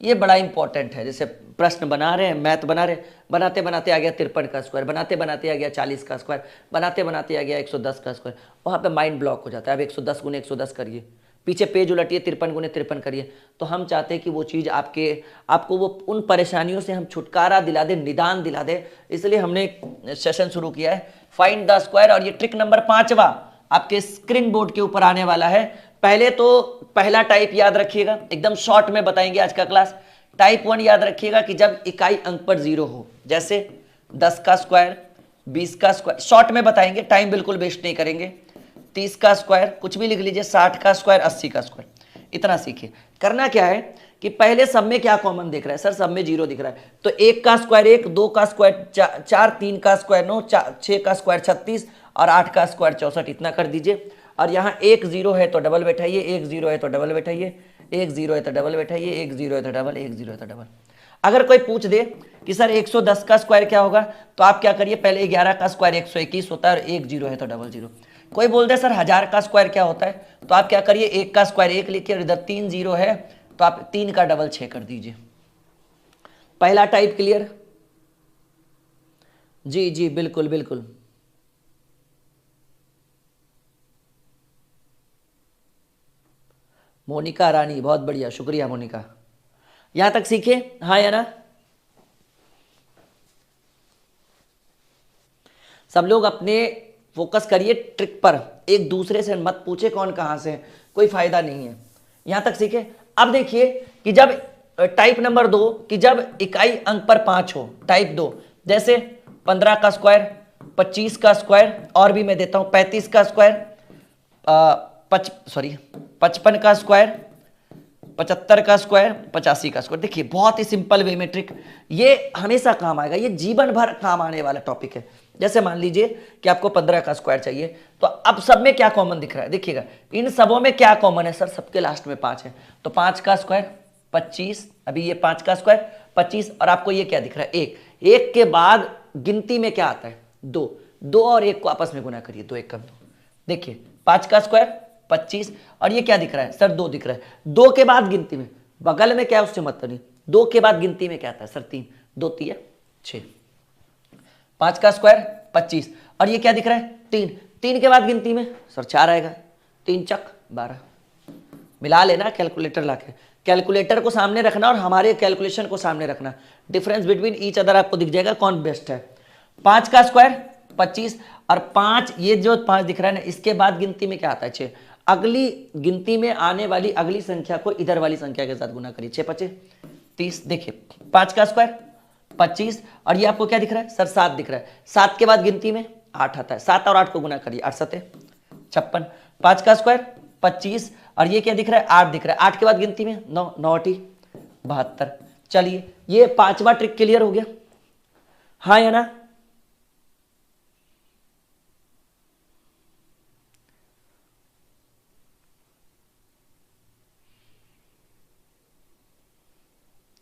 ये बड़ा इंपॉर्टेंट है। जैसे प्रश्न बना रहे हैं, मैथ बना रहे हैं, बनाते बनाते आ गया 53 का स्क्वायर, बनाते बनाते आ गया 40 का स्क्वायर, बनाते बनाते आ गया 110 का स्क्वायर, वहाँ पे माइंड ब्लॉक हो जाता है। अब 110 गुने 110 करिए, पीछे पेज उलटिए, 53 गुने 53 करिए। तो हम चाहते हैं कि वो चीज़ आपको वो उन परेशानियों से हम छुटकारा दिला दे, निदान दिला दे। इसलिए हमने एक सेशन शुरू किया है फाइंड द स्क्वायर, और ये ट्रिक नंबर 5वां आपके स्क्रीन बोर्ड के ऊपर आने वाला है। पहले तो पहला टाइप याद रखिएगा, एकदम शॉर्ट में बताएंगे आज का क्लास। टाइप 1 याद रखिएगा कि जब इकाई अंक पर 0 हो, जैसे 10 का स्क्वायर, 20 का स्क्वायर, शॉर्ट में बताएंगे, टाइम बिल्कुल वेस्ट नहीं करेंगे। 30 का स्क्वायर, कुछ भी लिख लीजिए, 60 का स्क्वायर, 80 का स्क्वायर, इतना सीखिए। करना क्या है कि पहले सब में क्या कॉमन दिख रहा है, सर सब में 0 दिख रहा है, तो 1 का स्क्वायर 1, 2 का स्क्वायर 4, 3 का स्क्वायर 9, 6 का स्क्वायर 36 और 8 का स्क्वायर 64, इतना कर दीजिए। और यहाँ 1 0 है तो डबल बैठाइए, 1 0 है तो डबल बैठाइए, 1 0 है तो डबल बैठाइए, 1 0 है तो डबल, 1 0 है तो डबल। अगर कोई पूछ दे कि सर 110 का स्क्वायर क्या होगा, तो आप क्या करिए, पहले 11 का स्क्वायर 121 होता है और 1 0 है तो डबल 0। कोई बोल दे सर 1000 का स्क्वायर क्या होता है, तो आप क्या करिए, 1 का स्क्वायर 1 लिखिए और इधर 3 0 है तो आप 3 का डबल 6 कर दीजिए। पहला टाइप क्लियर? जी जी बिल्कुल बिल्कुल। मोनिका रानी, बहुत बढ़िया, शुक्रिया मोनिका। यहां तक सीखे, हाँ या ना? सब लोग अपने फोकस करिए ट्रिक पर, एक दूसरे से मत पूछे कौन कहां से, कोई फायदा नहीं है। यहां तक सीखे। अब देखिए कि जब टाइप नंबर 2 कि जब इकाई अंक पर 5 हो, टाइप 2 जैसे 15 का स्क्वायर, 25 का स्क्वायर, और भी मैं देता हूं 35 का स्क्वायर, 55 का स्क्वायर, 75 का स्क्वायर, 85 का स्क्वायर। देखिए बहुत ही सिंपल वे में ट्रिक, ये हमेशा काम आएगा, ये जीवन भर काम आने वाला टॉपिक है। जैसे मान लीजिए कि आपको 15 का स्क्वायर चाहिए, तो अब सब में क्या कॉमन दिख रहा है, देखिएगा इन सबों में क्या कॉमन है सर, सबके लास्ट में 5 है, तो 5 का स्क्वायर 25, अभी ये 5 का स्क्वायर 25, और आपको ये क्या दिख रहा है 1, 1 के बाद गिनती में क्या आता है 2, 2 और 1 को आपस में गुना करिए, 2 1 कम 2, देखिए 5 का स्क्वायर 25, और ये क्या दिख रहा है सर 2 दिख रहा है, 2 के बाद गिनती में बगल में क्या है उससे मतलब नहीं, 2 के बाद गिनती में क्या आता है सर 3, 2 3 6, 5 का स्क्वायर 25, और ये क्या दिख रहा है 3, 3 के बाद गिनती में सर 4 आएगा, 3 चक 12, मिला लेना कैलकुलेटर लाके, कैलकुलेटर को सामने रखना और हमारे कैलकुलेशन को सामने रखना, डिफरेंस बिटवीन ईच अदर आपको दिख जाएगा कौन बेस्ट है। 5 का स्क्वायर 25 और 5, ये जो 5 दिख रहा है ना, इसके बाद गिनती में क्या आता है 6, अगली गिनती में आने वाली अगली संख्या को इधर वाली संख्या के साथ गुना करिए, 6 5 30, देखिए 5 का स्क्वायर 25, और ये आपको क्या दिख रहा है सर 7 दिख रहा है, 7 के बाद गिनती में 8 आता है, 7 और 8 को गुना करिए 8 7 56, 5 का स्क्वायर 25, और ये क्या दिख रहा है 8 दिख रहा है, 8 के बाद गिनती में 9 9 8 72। चलिए ये 5वां ट्रिक क्लियर हो गया, हाँ या ना?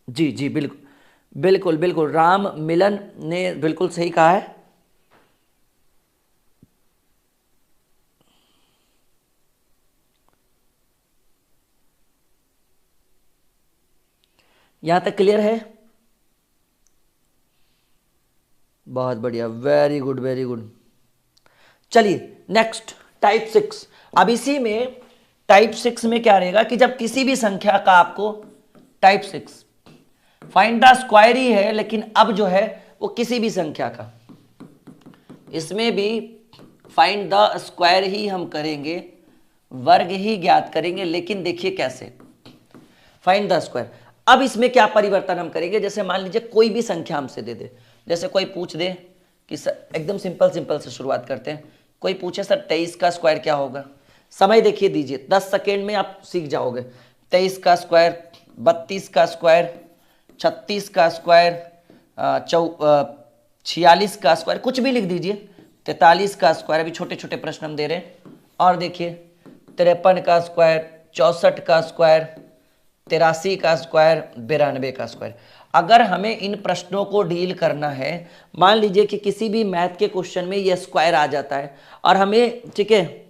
जी जी बिल्कुल बिल्कुल बिल्कुल, राम मिलन ने बिल्कुल सही कहा है। यहां तक क्लियर है, बहुत बढ़िया, वेरी गुड वेरी गुड। चलिए नेक्स्ट टाइप 6, अब इसी में टाइप 6 में क्या रहेगा कि जब किसी भी संख्या का आपको टाइप 6 फाइंड द स्क्वायर ही है, लेकिन अब जो है वो किसी भी संख्या का, इसमें भी फाइंड द स्क्वायर ही हम करेंगे, वर्ग ही ज्ञात करेंगे, लेकिन देखिए कैसे फाइंड द स्क्वायर। अब इसमें क्या परिवर्तन हम करेंगे, जैसे मान लीजिए कोई भी संख्या हमसे दे दे, जैसे कोई पूछ दे कि सर, एकदम सिंपल सिंपल से शुरुआत करते हैं, कोई पूछे सर 23 का स्क्वायर क्या होगा, समय देखिए दीजिए 10 सेकेंड में आप सीख जाओगे, 23 का स्क्वायर, 32 का स्क्वायर, 36 का स्क्वायर, 46 का स्क्वायर, कुछ भी लिख दीजिए, 43 का स्क्वायर, अभी छोटे छोटे प्रश्न हम दे रहे हैं, और देखिए 53 का स्क्वायर, 64 का स्क्वायर, 83 का स्क्वायर, 92 का स्क्वायर। अगर हमें इन प्रश्नों को डील करना है, मान लीजिए कि किसी भी मैथ के क्वेश्चन में ये स्क्वायर आ जाता है और हमें, ठीक है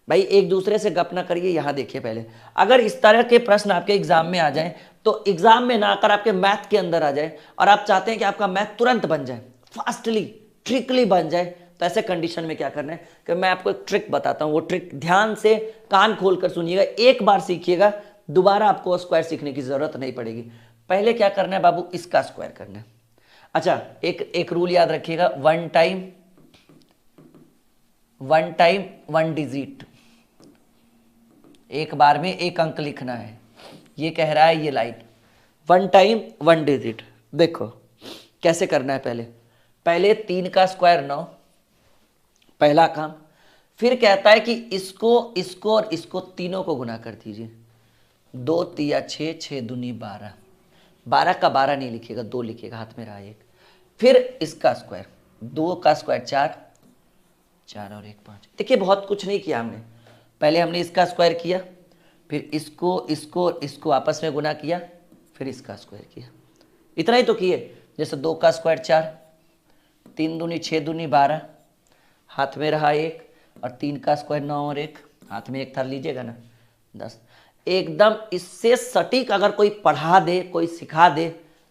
भाई एक दूसरे से गप ना करिए, यहां देखिए पहले, अगर इस तरह के प्रश्न आपके एग्जाम में आ जाएं, तो एग्जाम में ना आकर आपके मैथ के अंदर आ जाए और आप चाहते हैं कि आपका मैथ तुरंत बन जाए, फास्टली ट्रिकली बन जाए, तो ऐसे कंडीशन में क्या करना है कि मैं आपको एक ट्रिक बताता हूं, वो ट्रिक ध्यान से कान खोलकर सुनिएगा, एक बार सीखिएगा, दोबारा आपको स्क्वायर सीखने की जरूरत नहीं पड़ेगी। पहले क्या करना है बाबू, इसका स्क्वायर करना है। अच्छा एक रूल याद रखिएगा, वन टाइम वन डिजिट, एक बार में एक अंक लिखना है, ये कह रहा है ये line, one time one digit. देखो कैसे करना है, पहले 3 का स्क्वायर 9, पहला काम, फिर कहता है कि इसको और इसको तीनों को गुना कर दीजिए, 2 तिया 6, 6 दूनी 12, 12 का 12 नहीं लिखिएगा, 2 लिखिएगा, हाथ में रहा एक, फिर इसका स्क्वायर, 2 का स्क्वायर 4, 4 और 1 5। देखिए बहुत कुछ नहीं किया हमने, पहले हमने इसका स्क्वायर किया, फिर इसको आपस में गुना किया, फिर इसका स्क्वायर किया, इतना ही तो किए। जैसे 2 का स्क्वायर 4, 3 दूनी 6 दूनी 12, हाथ में रहा 1, और 3 का स्क्वायर 9 और 1, हाथ में 1 था, लीजिएगा ना 10। एकदम इससे सटीक अगर कोई पढ़ा दे, कोई सिखा दे,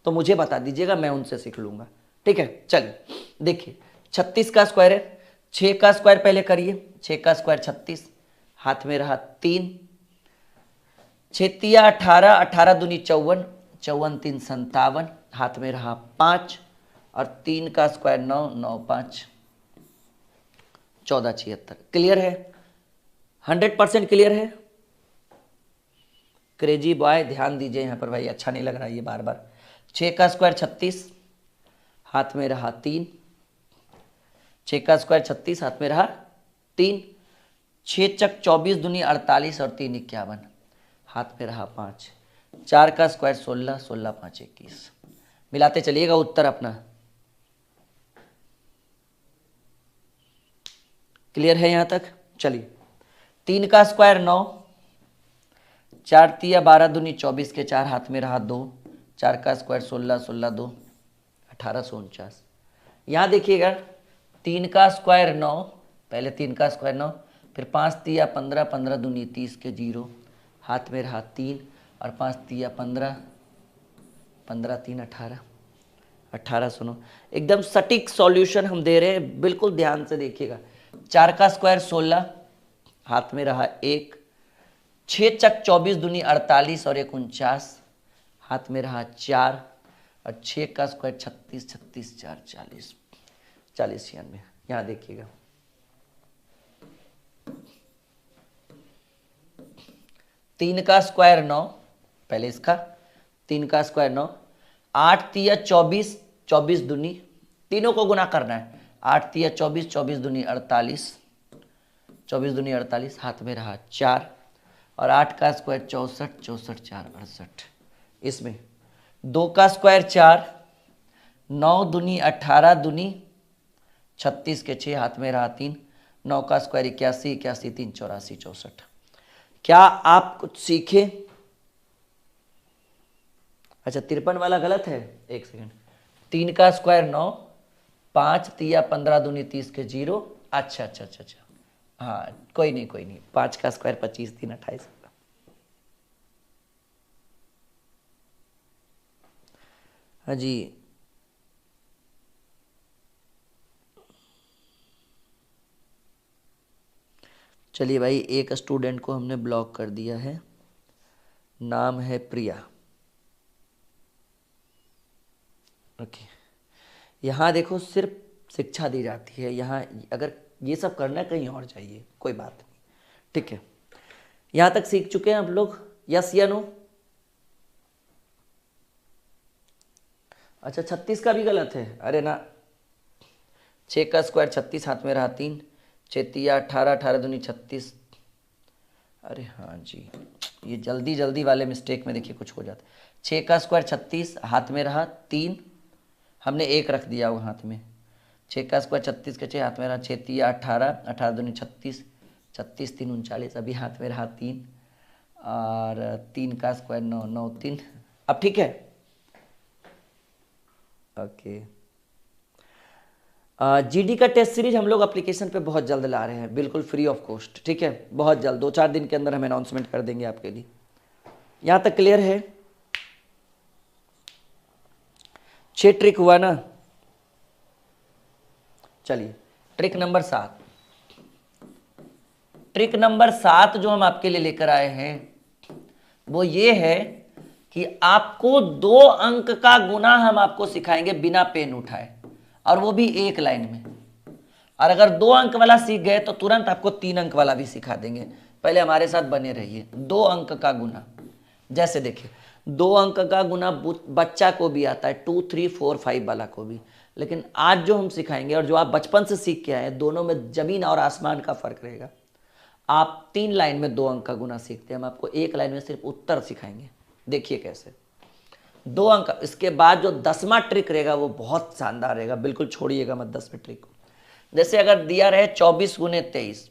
तो मुझे बता दीजिएगा, मैं उनसे सीख लूंगा, ठीक है। चलिए देखिए 36 का स्क्वायर है, 6 का स्क्वायर पहले करिए, 6 का स्क्वायर 36, हाथ में रहा 3, 6 18, 18 दूनी 54, 54 3 57, हाथ में रहा 5 और 3 का स्क्वायर 9, 9 5 14 76। क्लियर है? 100% क्लियर है? क्रेजी बॉय ध्यान दीजिए यहाँ पर भाई, अच्छा नहीं लग रहा है ये बार बार। 6 का स्क्वायर 36, हाथ में रहा 3, 6 का स्क्वायर 36, हाथ में रहा 3, 6 चक 24 दूनी 48 और 3 51, हाथ में रहा 5, 4 का स्क्वायर 16, 16 5 21। मिलाते चलिएगा उत्तर अपना। क्लियर है यहाँ तक? चलिए, 3 का स्क्वायर 9, 4 तिया 12 दूनी 24 के 4, हाथ में रहा 2, 4 का स्क्वायर 16, 16 2 1849। यहाँ देखिएगा 3 का स्क्वायर 9, पहले 3 का स्क्वायर 9, फिर 5 तिया 15, 15 दूनी 30 के 0, हाथ में रहा 3 और 5 तिया 15, 15 3 18, 18 सुनो, एकदम सटीक सॉल्यूशन हम दे रहे हैं, बिल्कुल ध्यान से देखिएगा। 4 का स्क्वायर 16, हाथ में रहा 1, 6 चक 24 दूनी 48 और 49, हाथ में रहा 4 और 6 का स्क्वायर 36, 36 4 40, 40 96। यहाँ देखिएगा 3 का स्क्वायर 9, पहले इसका 3 का स्क्वायर 9, 8 तिया 24, 24 दूनी, तीनों को गुना करना है, 8 तिया 24, 24 दूनी 48, 24 दूनी 48, हाथ में रहा 4 और 8 का स्क्वायर 64, 64 4 68। इसमें 2 का स्क्वायर 4, 9 दूनी 18 दूनी 36 के 6, हाथ में रहा 3, 9 का स्क्वायर 81, 81 3 84 64। क्या आप कुछ सीखे? अच्छा 53 वाला गलत है, एक सेकंड। 3 का स्क्वायर 9, 5 तिया 15 दूनी 30 के 0। अच्छा अच्छा अच्छा अच्छा, हाँ कोई नहीं कोई नहीं। 5 का स्क्वायर 25 3 28। हाँ जी, चलिए भाई, एक स्टूडेंट को हमने ब्लॉक कर दिया है, नाम है प्रिया। ओके, यहाँ देखो सिर्फ शिक्षा दी जाती है, यहाँ अगर ये सब करना है कहीं और जाइए, कोई बात नहीं, ठीक है। यहाँ तक सीख चुके हैं आप लोग, यस या नो? अच्छा 36 का भी गलत है, अरे ना। 6 का स्क्वायर 36, हाथ में रहा 3, 6 तिया 18, 18 दूनी 36। अरे हाँ जी, ये जल्दी जल्दी वाले मिस्टेक में देखिए कुछ हो जाता है। 6 का स्क्वायर 36, हाथ में रहा 3, हमने 1 रख दिया वो हाथ में। 6 का स्क्वायर 36 के 6, हाथ में रहा 6 तिया 18, 18 दूनी 36, 36 3 39, अभी हाथ में रहा 3 और 3 का स्क्वायर 9, 9 3। अब ठीक है, ओके। जीडी का टेस्ट सीरीज हम लोग एप्लीकेशन पे बहुत जल्द ला रहे हैं, बिल्कुल फ्री ऑफ कॉस्ट, ठीक है। बहुत जल्द, 2-4 दिन के अंदर हम अनाउंसमेंट कर देंगे आपके लिए। यहाँ तक क्लियर है? 6 ट्रिक हुआ ना? चलिए ट्रिक नंबर 7। ट्रिक नंबर 7 जो हम आपके लिए लेकर आए हैं वो ये है कि आपको 2 अंक का गुना हम आपको सिखाएंगे बिना पेन उठाए, और वो भी एक लाइन में। और अगर 2 अंक वाला सीख गए तो तुरंत आपको 3 अंक वाला भी सिखा देंगे। पहले हमारे साथ बने रहिए। 2 अंक का गुना, जैसे देखिए 2 अंक का गुना बच्चा को भी आता है, 2 3 4 5 वाला को भी। लेकिन आज जो हम सिखाएंगे और जो आप बचपन से सीख के आए हैं, दोनों में जमीन और आसमान का फर्क रहेगा। आप 3 लाइन में 2 अंक का गुना सीखते हैं, हम आपको 1 लाइन में सिर्फ उत्तर सिखाएंगे। देखिए कैसे 2 अंक। इसके बाद जो 10वां ट्रिक रहेगा वो बहुत शानदार रहेगा, बिल्कुल छोड़िएगा मत 10वें ट्रिक को। जैसे अगर दिया रहे 24 गुने 23,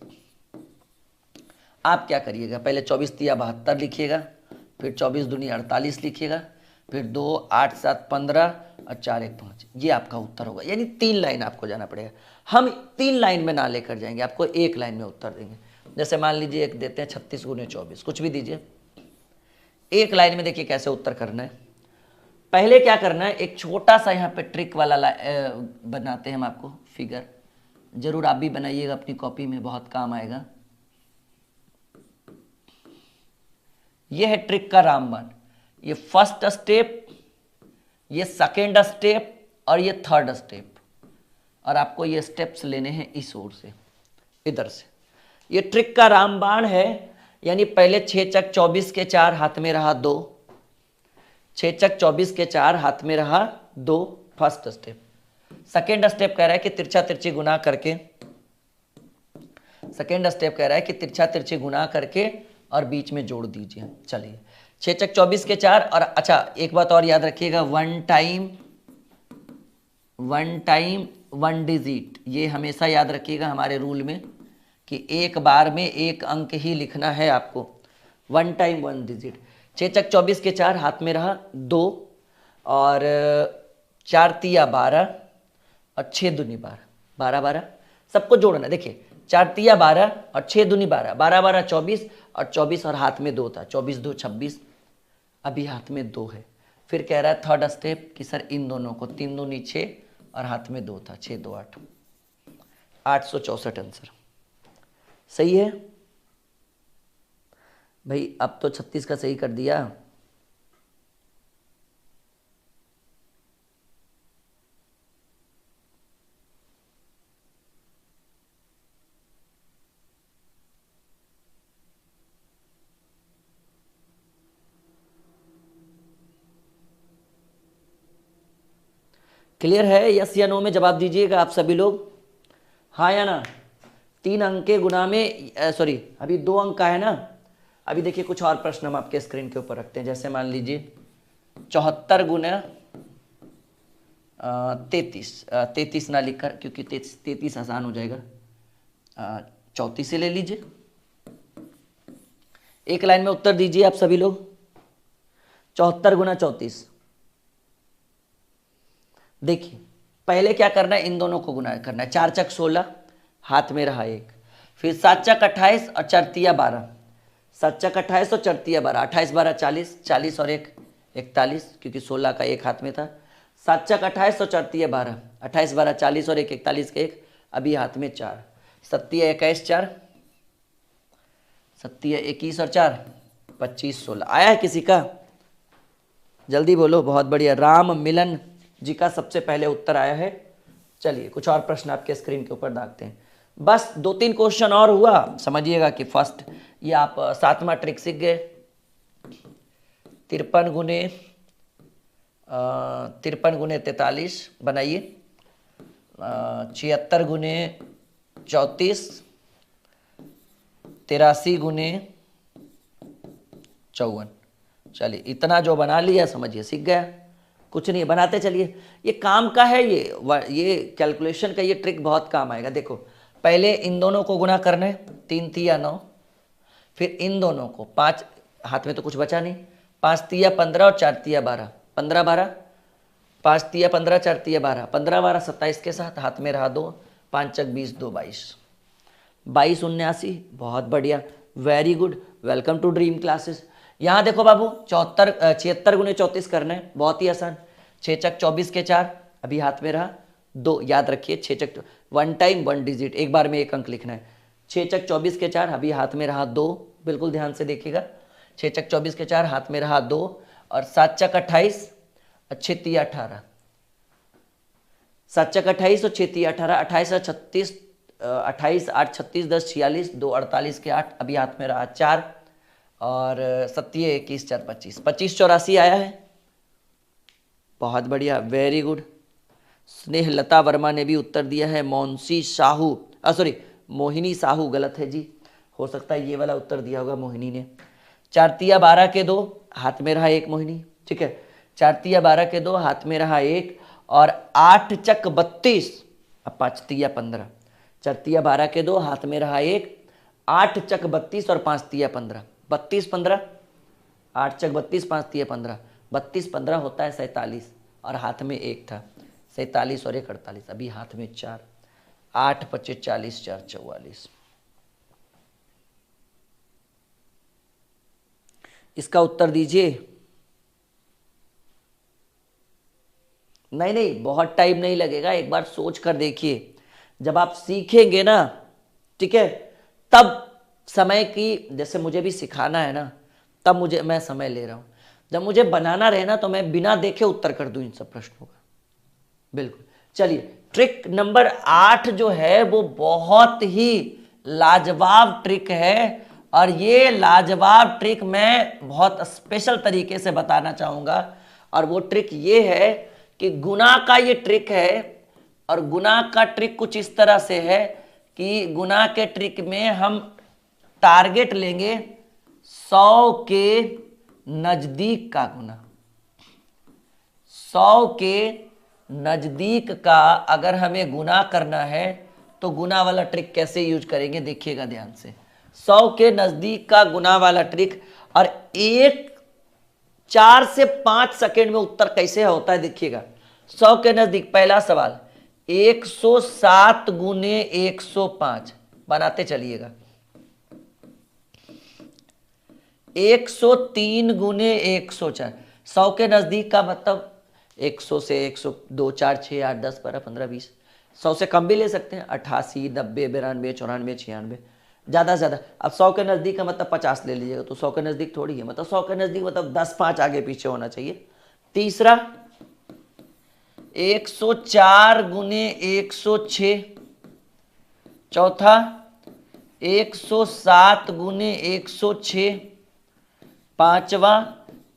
आप क्या करिएगा, पहले 24 तिया 72 लिखिएगा, फिर 24 दूनी 48 लिखिएगा, फिर 2 8 7 15 और 4 1 5, ये आपका उत्तर होगा। यानी 3 लाइन आपको जाना पड़ेगा। हम 3 लाइन में ना लेकर जाएंगे, आपको 1 लाइन में उत्तर देंगे। जैसे मान लीजिए एक देते हैं 36 गुने 24, कुछ भी दीजिए, 1 लाइन में देखिए कैसे उत्तर करना है। पहले क्या करना है, एक छोटा सा यहाँ पे ट्रिक वाला बनाते हैं हम आपको फिगर, जरूर आप भी बनाइएगा अपनी कॉपी में, बहुत काम आएगा। ये है ट्रिक का रामबाण। ये फर्स्ट स्टेप, ये सेकेंड स्टेप और ये थर्ड स्टेप, और आपको ये स्टेप्स लेने हैं इस ओर से, इधर से। ये ट्रिक का रामबाण है, यानी पहले 6 चक 24 के 4 हाथ में रहा 2, 6 चक 24 के 4 हाथ में रहा 2, फर्स्ट स्टेप। सेकेंड स्टेप कह रहा है कि तिरछा तिरछी गुना करके, सेकेंड स्टेप कह रहा है कि तिरछा तिरछी गुना करके और बीच में जोड़ दीजिए। चलिए 6 चक 24 के 4, और अच्छा एक बात और याद रखिएगा, वन टाइम वन डिजिट, ये हमेशा याद रखिएगा हमारे रूल में कि एक बार में एक अंक ही लिखना है आपको, वन टाइम वन डिजिट। 6 चक 24 के 4 हाथ में रहा 2, और 4 तिया 12 और 6 दूनी 12, 12 12 सबको जोड़ना। देखिए 4 तिया 12 और 6 दूनी 12, 12 12 24, और 24 और हाथ में 2 था, 24 2 26, अभी हाथ में 2 है। फिर कह रहा है थर्ड स्टेप कि सर इन दोनों को, 3 दूनी 6 और हाथ में 2 था, 6 2 8, 864 आंसर सही है भाई। अब तो 36 का सही कर दिया। क्लियर है? यस या नो में जवाब दीजिएगा आप सभी लोग, हाँ या ना। 3 अंक के गुना में, सॉरी अभी 2 अंक का है ना। अभी देखिए कुछ और प्रश्न हम आपके स्क्रीन के ऊपर रखते हैं, जैसे मान लीजिए 74 गुना 33 ना लिखकर, क्योंकि 33 आसान हो जाएगा, 34 से ले लीजिए। एक लाइन में उत्तर दीजिए आप सभी लोग। 74 गुना 34, देखिए पहले क्या करना है, इन दोनों को गुना करना है। 4 चक 16 हाथ में रहा 1, फिर 7 चक 28 और 4 तिया 12, 7 चक 28 और 4 तिया 12, 28 12 40, 40 और 1 41, क्योंकि 16 का 1 हाथ में था। 7 चक 28 और 4 तिया 12, 28 12 40 और 1 41 का 1, अभी हाथ में 4, 7 तिया 21 4, 7 तिया 21 और 4 25 16। आया है किसी का? जल्दी बोलो। बहुत बढ़िया, राम मिलन जी का सबसे पहले उत्तर आया है। चलिए कुछ और प्रश्न आपके स्क्रीन के ऊपर दागते हैं। बस 2-3 क्वेश्चन और हुआ, समझिएगा कि फर्स्ट ये आप 7वां ट्रिक सीख गए। 53 गुने 43 बनाइए, 76 गुने 34, 83 गुने 54। चलिए इतना जो बना लिया समझिए सीख गया, कुछ नहीं बनाते चलिए। ये काम का है, ये कैलकुलेशन का ये ट्रिक बहुत काम आएगा। देखो पहले इन दोनों को गुना करना है, 3 तिया 9, फिर इन दोनों को 5, हाथ में तो कुछ बचा नहीं, 5 तिया 15 और 4 तिया 12, 15 12, 5 तिया 15 4 तिया 12, 15 12 27 के साथ हाथ में रहा 2, 5 चक 20 2 22, 22 79। बहुत बढ़िया, very good, welcome to dream classes. यहाँ देखो बाबू 76 गुने 34 करना है, बहुत ही आसान। 6 चक 24 के 4, अभी हाथ में रहा 2, याद रखिए 6 चक वन टाइम वन डिजिट, एक बार में एक अंक लिखना है। 6 चक 24 के 4, अभी हाथ में रहा 2, बिल्कुल ध्यान से देखिएगा। 6 चक 24 के 4 हाथ में रहा 2, और 7 चक 28 और 6 तिया 18, 7 चक 28 और 6 तिया 18, 28 और 36, 28 8 36 10 46, 2 48 के 8, अभी हाथ में रहा 4, और 7 21 4 25, 25 84 आया है। बहुत बढ़िया, वेरी गुड। स्नेह लता वर्मा ने भी उत्तर दिया है। मोहनी साहू गलत है जी, हो सकता है ये वाला उत्तर दिया होगा मोहिनी ने। 4 तिया 12 के 2, हाथ में रहा 1 मोहिनी, ठीक है। 4 तिया 12 के 2, हाथ में रहा 1, और 8 चक 32, अब 5 तिया 15, 4 तिया 12 के 2, हाथ में रहा 1, 8 चक 32 और 5 तिया 15, 32 15, 8 चक 32 5 तिया 15, 32 15 होता है 47, और हाथ में 1 था, 47 और 1 48, अभी हाथ में 4, 8 25 40 4 44। इसका उत्तर दीजिए। नहीं, बहुत टाइम नहीं लगेगा, एक बार सोच कर देखिए। जब आप सीखेंगे ना, ठीक है, तब समय की, जैसे मुझे भी सिखाना है ना, तब मुझे, मैं समय ले रहा हूं, जब मुझे बनाना रहे ना तो मैं बिना देखे उत्तर कर दूं इन सब प्रश्नों का। बिल्कुल। चलिए, ट्रिक नंबर 8 जो है वो बहुत ही लाजवाब ट्रिक है, और ये लाजवाब ट्रिक मैं बहुत स्पेशल तरीके से बताना चाहूंगा। और वो ट्रिक ये है कि गुना का ये ट्रिक है, और गुना का ट्रिक कुछ इस तरह से है कि गुना के ट्रिक में हम टारगेट लेंगे 100 के नजदीक का गुना। 100 के नजदीक का अगर हमें गुना करना है तो गुना वाला ट्रिक कैसे यूज करेंगे देखिएगा ध्यान से। 100 के नजदीक का गुना वाला ट्रिक, और 4 से 5 सेकेंड में उत्तर कैसे होता है देखिएगा। 100 के नजदीक, पहला सवाल 107 गुने 105, बनाते चलिएगा। 103 गुने 104, 100 के नजदीक का मतलब 100 से 102, 4, 6, 8, 10, 12, 15, 20, 100 से कम भी ले सकते हैं, 88, 90, 92, 94, 96, ज़्यादा से ज़्यादा। अब 100 के नज़दीक का मतलब 50 ले लीजिएगा, तो 100 के नज़दीक थोड़ी है, मतलब 100 के नज़दीक मतलब 10, 5 आगे पीछे होना चाहिए। तीसरा 104 गुने 106, चौथा 107 गुने 106, पांचवा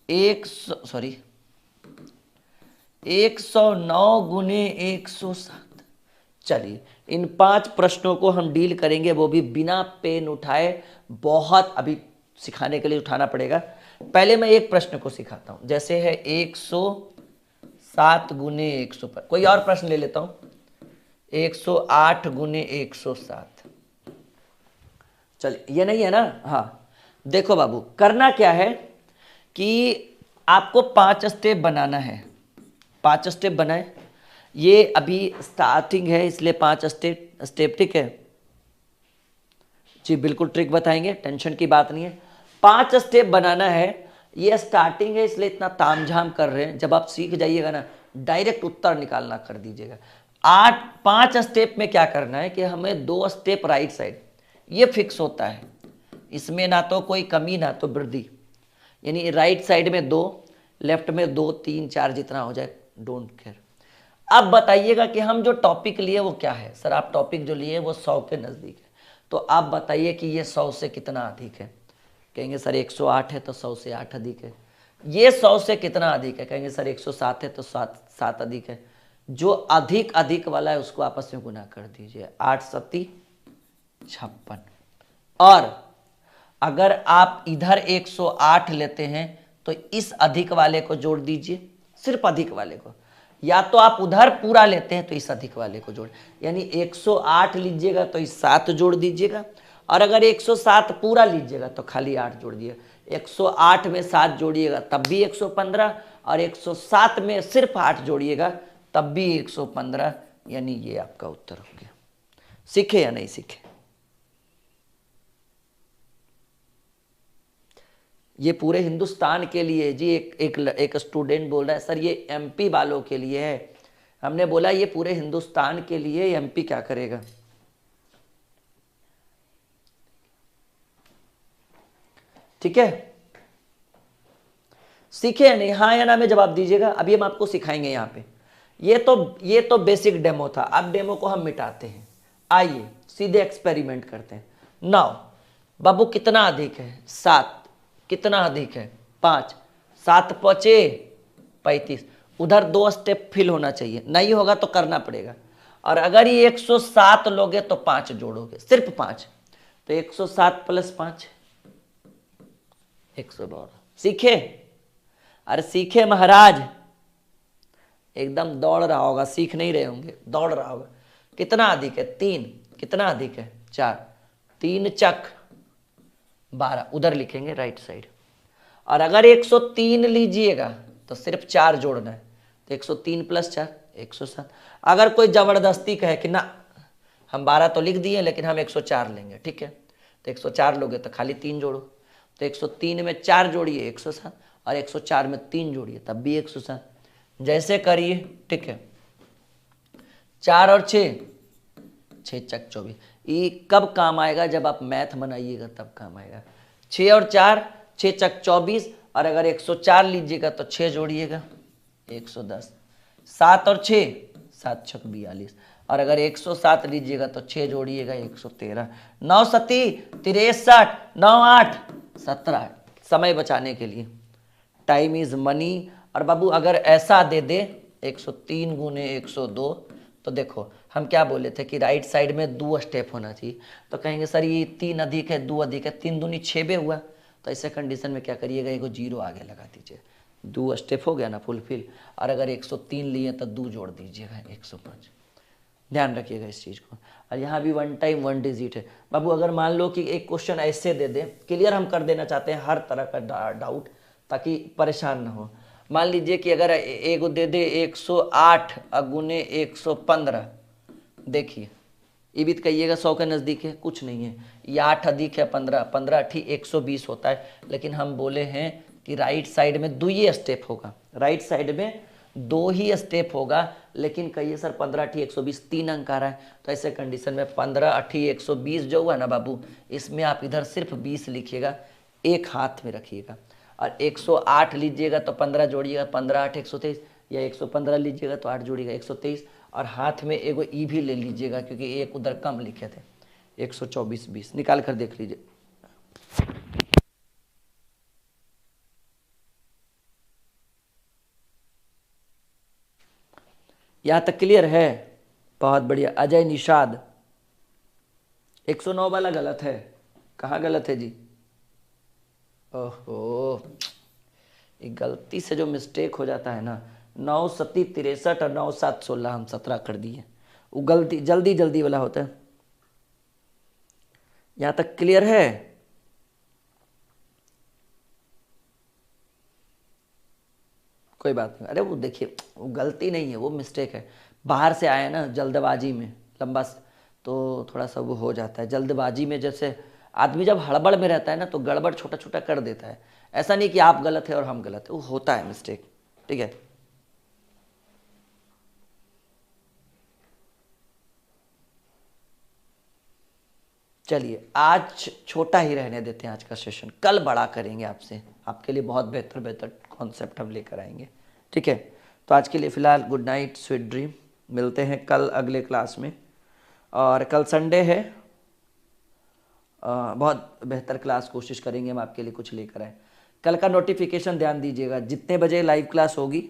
109 गुने 107। चलिए, इन 5 प्रश्नों को हम डील करेंगे, वो भी बिना पेन उठाए। बहुत अभी सिखाने के लिए उठाना पड़ेगा। पहले मैं एक प्रश्न को सिखाता हूं, जैसे है 107 गुने 100 पर। कोई और प्रश्न ले लेता हूं, 108 गुने 107। चलिए, ये नहीं है ना? हाँ, देखो बाबू, करना क्या है कि आपको 5 स्टेप बनाना है। 5 स्टेप बनाए, ये अभी स्टार्टिंग है इसलिए 5 स्टेप, ठीक है जी, बिल्कुल ट्रिक बताएंगे, टेंशन की बात नहीं है। 5 स्टेप बनाना है, ये स्टार्टिंग है इसलिए इतना तामझाम कर रहे हैं। जब आप सीख जाइएगा ना, डायरेक्ट उत्तर निकालना कर दीजिएगा। 5 स्टेप में क्या करना है कि हमें 2 स्टेप राइट साइड, ये फिक्स होता है, इसमें ना तो कोई कमी ना तो वृद्धि, यानी राइट साइड में 2, लेफ्ट में 2, 3, 4 जितना हो जाए, डोंट केयर। अब बताइएगा कि हम जो टॉपिक लिए वो क्या है। सर आप टॉपिक जो लिए वो 100 के नज़दीक है, तो आप बताइए कि ये 100 से कितना अधिक है। कहेंगे सर 108 है तो 100 से 8 अधिक है। ये 100 से कितना अधिक है, कहेंगे सर 107 है तो 7 अधिक है। जो अधिक अधिक वाला है उसको आपस में गुना कर दीजिए, 8 सत्ती 56। और अगर आप इधर 108 लेते हैं तो इस अधिक वाले को जोड़ दीजिए, सिर्फ अधिक वाले को, या तो आप उधर पूरा लेते हैं तो इस अधिक वाले को जोड़, यानी 108 लीजिएगा तो इस 7 जोड़ दीजिएगा, और अगर 107 पूरा लीजिएगा तो खाली 8 जोड़ दिएगा। 108 में 7 जोड़िएगा तब भी 115, और 107 में सिर्फ 8 जोड़िएगा तब भी 115, यानी ये आपका उत्तर हो गया। सीखे या नहीं सीखे? ये पूरे हिंदुस्तान के लिए जी। एक स्टूडेंट बोल रहा है सर ये एमपी वालों के लिए है। हमने बोला ये पूरे हिंदुस्तान के लिए, एमपी क्या करेगा? ठीक है, सीखे या नहीं? हाँ या ना में जवाब दीजिएगा। अभी हम आपको सिखाएंगे यहाँ पे। ये तो बेसिक डेमो था, अब डेमो को हम मिटाते हैं। आइए सीधे एक्सपेरिमेंट करते हैं। नाउ बाबू कितना अधिक है? 7। कितना अधिक है? 5। 7 पचे 35। उधर 2 स्टेप फिल होना चाहिए, नहीं होगा तो करना पड़ेगा। और अगर ये 107 लोगे तो 5 जोड़ोगे, सिर्फ 5, तो 107 प्लस 5 112। सीखे? अरे सीखे महाराज, एकदम दौड़ रहा होगा, सीख नहीं रहे होंगे, दौड़ रहा होगा। कितना अधिक है? 3। कितना अधिक है? 4। 3 चक 12, उधर लिखेंगे राइट साइड। और अगर 103 लीजिएगा तो सिर्फ 4 जोड़ना है, तो 103 प्लस 4 107। अगर कोई जबरदस्ती कहे कि ना हम 12 तो लिख दिए लेकिन हम 104 लेंगे, ठीक है, तो 104 लोगे तो खाली 3 जोड़ो, तो 103 में 4 जोड़िए 107, और 104 में 3 जोड़िए तब भी 107। जैसे करिए, ठीक है। 4 और 6 6 चक 24। ये कब काम आएगा? जब आप मैथ बनाइएगा तब काम आएगा। 6 और 4 6 चक 24, और अगर 104 लीजिएगा तो 6 जोड़िएगा 110, 7 और 6 7 छक 42, और अगर 107 लीजिएगा तो 6 जोड़िएगा 113, 9 सती 63, 9 8 17। समय बचाने के लिए, टाइम इज मनी। और बाबू अगर ऐसा दे दे 103 गुने 102, तो देखो हम क्या बोले थे कि राइट साइड में 2 स्टेप होना चाहिए, तो कहेंगे सर ये 3 अधिक है 2 अधिक है, 3 दूनी 6 हुआ, तो ऐसे कंडीशन में क्या करिएगा, एगो 0 आगे लगा दीजिए, 2 स्टेप हो गया ना फुलफिल। और अगर 103 लिए तो 2 जोड़ दीजिएगा 105। ध्यान रखिएगा इस चीज़ को। और यहाँ भी 1 टाइम 1 डिजिट है बाबू। अगर मान लो कि एक क्वेश्चन ऐसे दे दे, क्लियर हम कर देना चाहते हैं हर तरह का डाउट, ताकि परेशान ना हो। मान लीजिए कि अगर एगो दे दे 108 गुने 115, देखिए ये भी कहिएगा 100 के नज़दीक है, कुछ नहीं है, ये 8 अधिक है 15, 15 ठीक 120 होता है, लेकिन हम बोले हैं कि राइट साइड में 2 ही स्टेप होगा, राइट साइड में 2 ही स्टेप होगा, लेकिन कहिए सर 15 अठी 120 3 अंक आ रहा है, तो ऐसे कंडीशन में 15 अठी 120 जो हुआ ना बाबू, इसमें आप इधर सिर्फ 20 लिखिएगा, एक हाथ में रखिएगा। और 108 लीजिएगा तो 15 जोड़िएगा, 15 8 123, या 115 लीजिएगा तो 8 जोड़िएगा 123, और हाथ में एगो ई भी ले लीजिएगा क्योंकि एक उधर कम लिखे थे, 124 20 निकाल कर देख लीजिए। यहां तक क्लियर है? बहुत बढ़िया। अजय निषाद 109 वाला गलत है, कहाँ गलत है जी? ओहो, एक गलती से जो मिस्टेक हो जाता है ना, 9 सती 63 और 9 7 16 हम 17 कर दिए, वो गलती जल्दी जल्दी वाला होता है। यहां तक क्लियर है? कोई बात नहीं, अरे वो देखिए वो गलती नहीं है, वो मिस्टेक है, बाहर से आया ना जल्दबाजी में, लंबा तो थोड़ा सा वो हो जाता है जल्दबाजी में। जैसे आदमी जब हड़बड़ में रहता है ना तो गड़बड़ छोटा छोटा कर देता है, ऐसा नहीं कि आप गलत है और हम गलत है, वो होता है मिस्टेक, ठीक है। चलिए आज छोटा ही रहने देते हैं आज का सेशन, कल बड़ा करेंगे आपसे, आपके लिए बहुत बेहतर बेहतर कॉन्सेप्ट हम लेकर आएंगे, ठीक है। तो आज के लिए फ़िलहाल गुड नाइट, स्वीट ड्रीम, मिलते हैं कल अगले क्लास में। और कल संडे है, बहुत बेहतर क्लास कोशिश करेंगे हम आपके लिए कुछ लेकर आए। कल का नोटिफिकेशन ध्यान दीजिएगा, जितने बजे लाइव क्लास होगी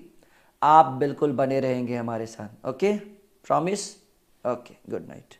आप बिल्कुल बने रहेंगे हमारे साथ, okay, promise, okay, good night.